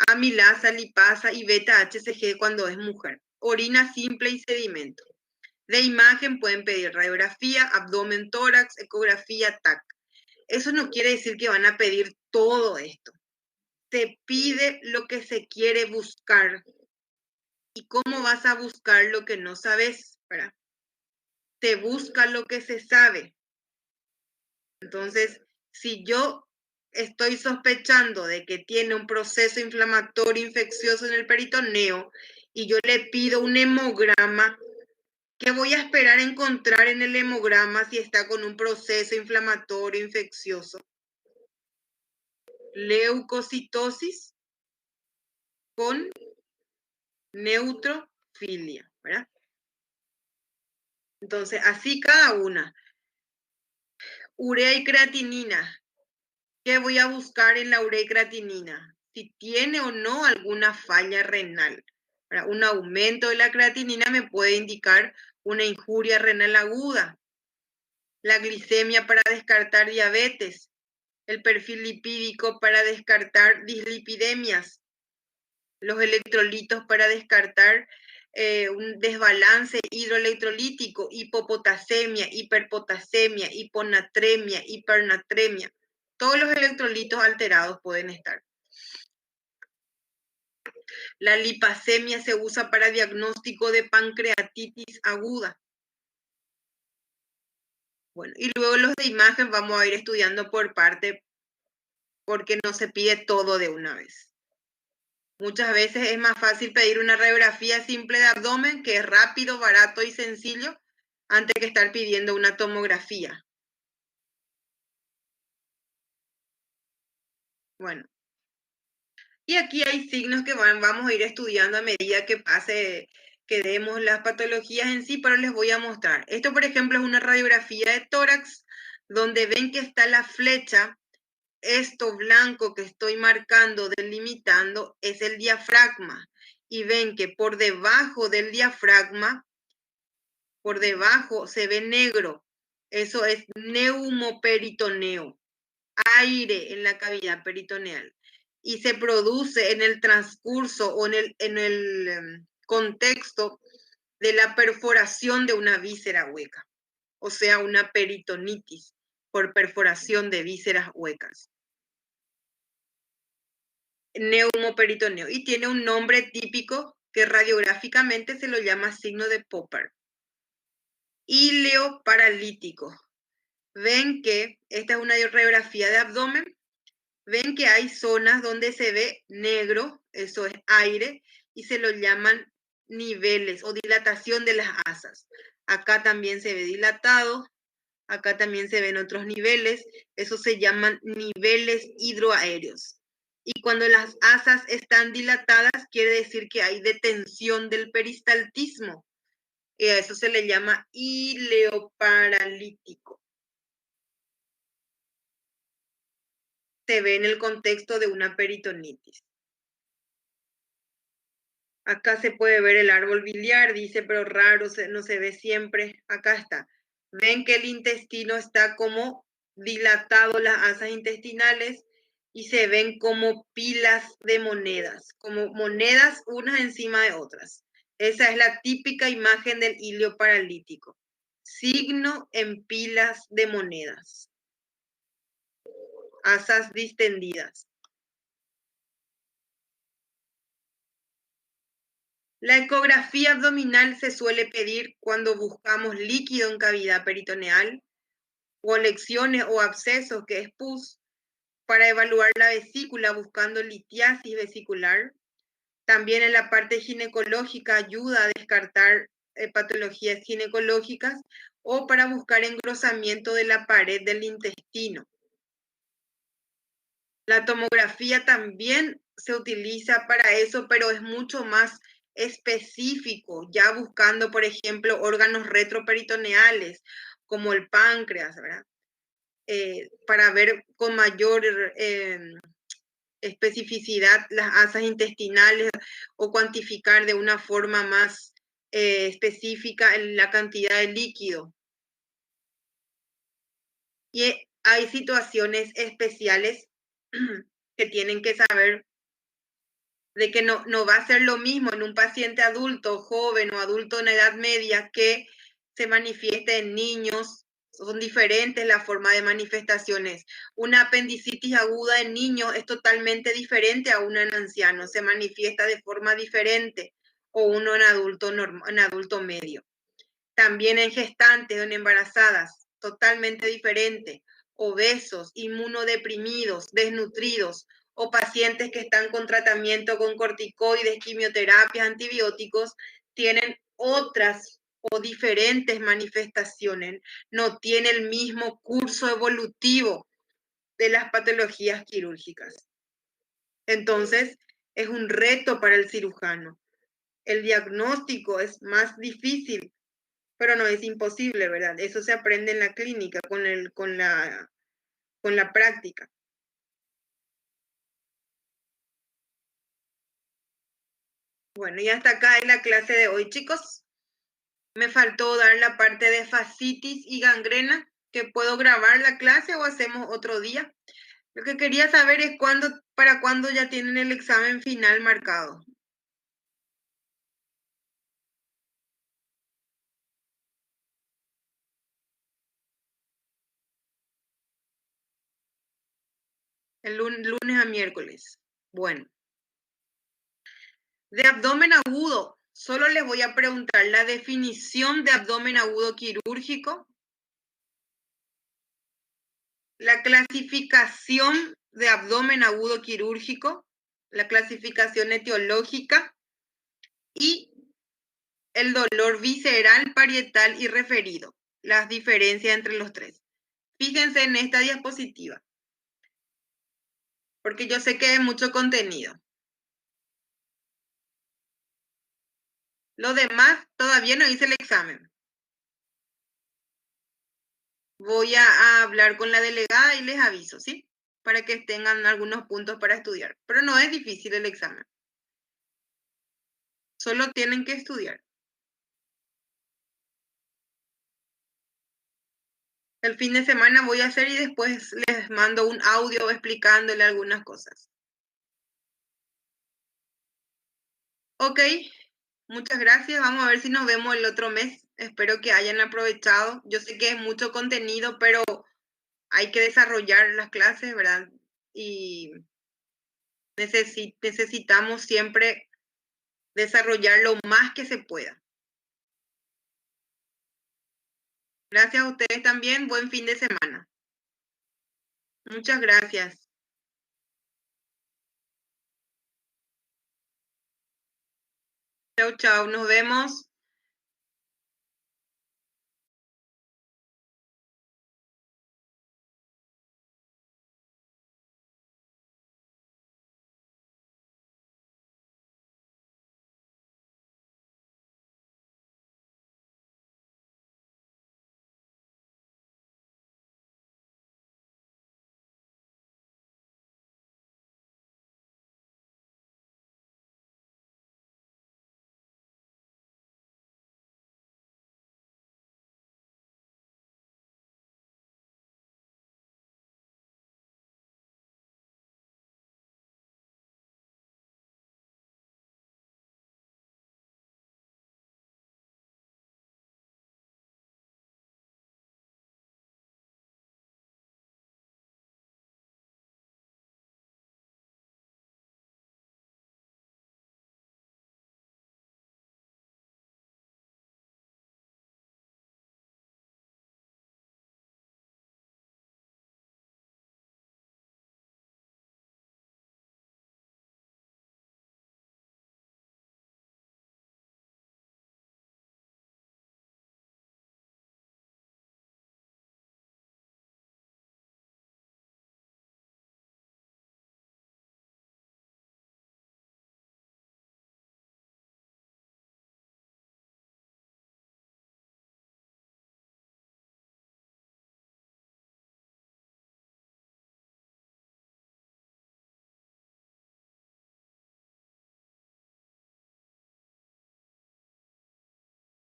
Amilasa, lipasa y beta-HCG cuando es mujer, orina simple y sedimento. De imagen pueden pedir radiografía, abdomen, tórax, ecografía, TAC. Eso no quiere decir que van a pedir todo esto. Se pide lo que se quiere buscar. ¿Y cómo vas a buscar lo que no sabes? ¿Verdad? Se busca lo que se sabe. Entonces, si yo estoy sospechando de que tiene un proceso inflamatorio infeccioso en el peritoneo y yo le pido un hemograma, ¿qué voy a esperar encontrar en el hemograma si está con un proceso inflamatorio infeccioso? Leucocitosis con neutrofilia, ¿verdad? Entonces, así cada una. Urea y creatinina. ¿Qué voy a buscar en la urea y creatinina? Si tiene o no alguna falla renal. Un aumento de la creatinina me puede indicar una injuria renal aguda. La glicemia para descartar diabetes. El perfil lipídico para descartar dislipidemias. Los electrolitos para descartar un desbalance hidroelectrolítico, hipopotasemia, hiperpotasemia, hiponatremia, hipernatremia. Todos los electrolitos alterados pueden estar. La lipasemia se usa para diagnóstico de pancreatitis aguda. Bueno, y luego los de imagen vamos a ir estudiando por parte porque no se pide todo de una vez. Muchas veces es más fácil pedir una radiografía simple de abdomen, que es rápido, barato y sencillo, antes que estar pidiendo una tomografía. Bueno. Y aquí hay signos que vamos a ir estudiando a medida que que demos las patologías en sí, pero les voy a mostrar. Esto, por ejemplo, es una radiografía de tórax, donde ven que está la flecha. Esto blanco que estoy marcando, delimitando, es el diafragma. Y ven que por debajo del diafragma, por debajo se ve negro. Eso es neumoperitoneo, aire en la cavidad peritoneal. y se produce en el transcurso o en el contexto de la perforación de una víscera hueca, o sea, una peritonitis por perforación de vísceras huecas. Neumoperitoneo, y tiene un nombre típico que radiográficamente se lo llama signo de Popper. Ileo paralítico. Ven que esta es una radiografía de abdomen. Ven que hay zonas donde se ve negro, eso es aire, y se lo llaman niveles o dilatación de las asas. Acá también se ve dilatado, acá también se ven otros niveles, eso se llaman niveles hidroaéreos. Y cuando las asas están dilatadas, quiere decir que hay detención del peristaltismo. Y a eso se le llama ileoparalítico. Se ve en el contexto de una peritonitis. Acá se puede ver el árbol biliar, dice, pero raro, no se ve siempre. Acá está. Ven que el intestino está como dilatado, las asas intestinales, y se ven como pilas de monedas, como monedas unas encima de otras. Esa es la típica imagen del ilio paralítico. Signo en pilas de monedas. Asas distendidas. La ecografía abdominal se suele pedir cuando buscamos líquido en cavidad peritoneal o lecciones o abscesos, que es pus, para evaluar la vesícula buscando litiasis vesicular. También en la parte ginecológica ayuda a descartar patologías ginecológicas o para buscar engrosamiento de la pared del intestino. La tomografía también se utiliza para eso, pero es mucho más específico, ya buscando, por ejemplo, órganos retroperitoneales, como el páncreas, ¿verdad? Para ver con mayor especificidad las asas intestinales o cuantificar de una forma más específica la cantidad de líquido. Y hay situaciones especiales que tienen que saber de que no va a ser lo mismo en un paciente adulto, joven o adulto en edad media que se manifieste en niños. Son diferentes las formas de manifestaciones. Una apendicitis aguda en niños es totalmente diferente a una en ancianos, se manifiesta de forma diferente, o uno en adulto medio. También en gestantes o en embarazadas, totalmente diferente. Obesos, inmunodeprimidos, desnutridos, o pacientes que están con tratamiento con corticoides, quimioterapias, antibióticos, tienen otras o diferentes manifestaciones, no tiene el mismo curso evolutivo de las patologías quirúrgicas. Entonces, es un reto para el cirujano. El diagnóstico es más difícil, pero no es imposible, ¿verdad? Eso se aprende en la clínica, con la práctica. Bueno, y hasta acá es la clase de hoy, chicos. Me faltó dar la parte de fascitis y gangrena, que puedo grabar la clase o hacemos otro día. Lo que quería saber es para cuándo ya tienen el examen final marcado. El lunes a miércoles. Bueno. De abdomen agudo, solo les voy a preguntar la definición de abdomen agudo quirúrgico, la clasificación de abdomen agudo quirúrgico, la clasificación etiológica y el dolor visceral, parietal y referido, las diferencias entre los tres. Fíjense en esta diapositiva, porque yo sé que hay mucho contenido. Lo demás, todavía no hice el examen. Voy a hablar con la delegada y les aviso, ¿sí? Para que tengan algunos puntos para estudiar. Pero no es difícil el examen. Solo tienen que estudiar. El fin de semana voy a hacer y después les mando un audio explicándole algunas cosas. Ok, muchas gracias. Vamos a ver si nos vemos el otro mes. Espero que hayan aprovechado. Yo sé que es mucho contenido, pero hay que desarrollar las clases, ¿verdad? Y necesitamos siempre desarrollar lo más que se pueda. Gracias a ustedes también. Buen fin de semana. Muchas gracias. Chau, chau. Nos vemos.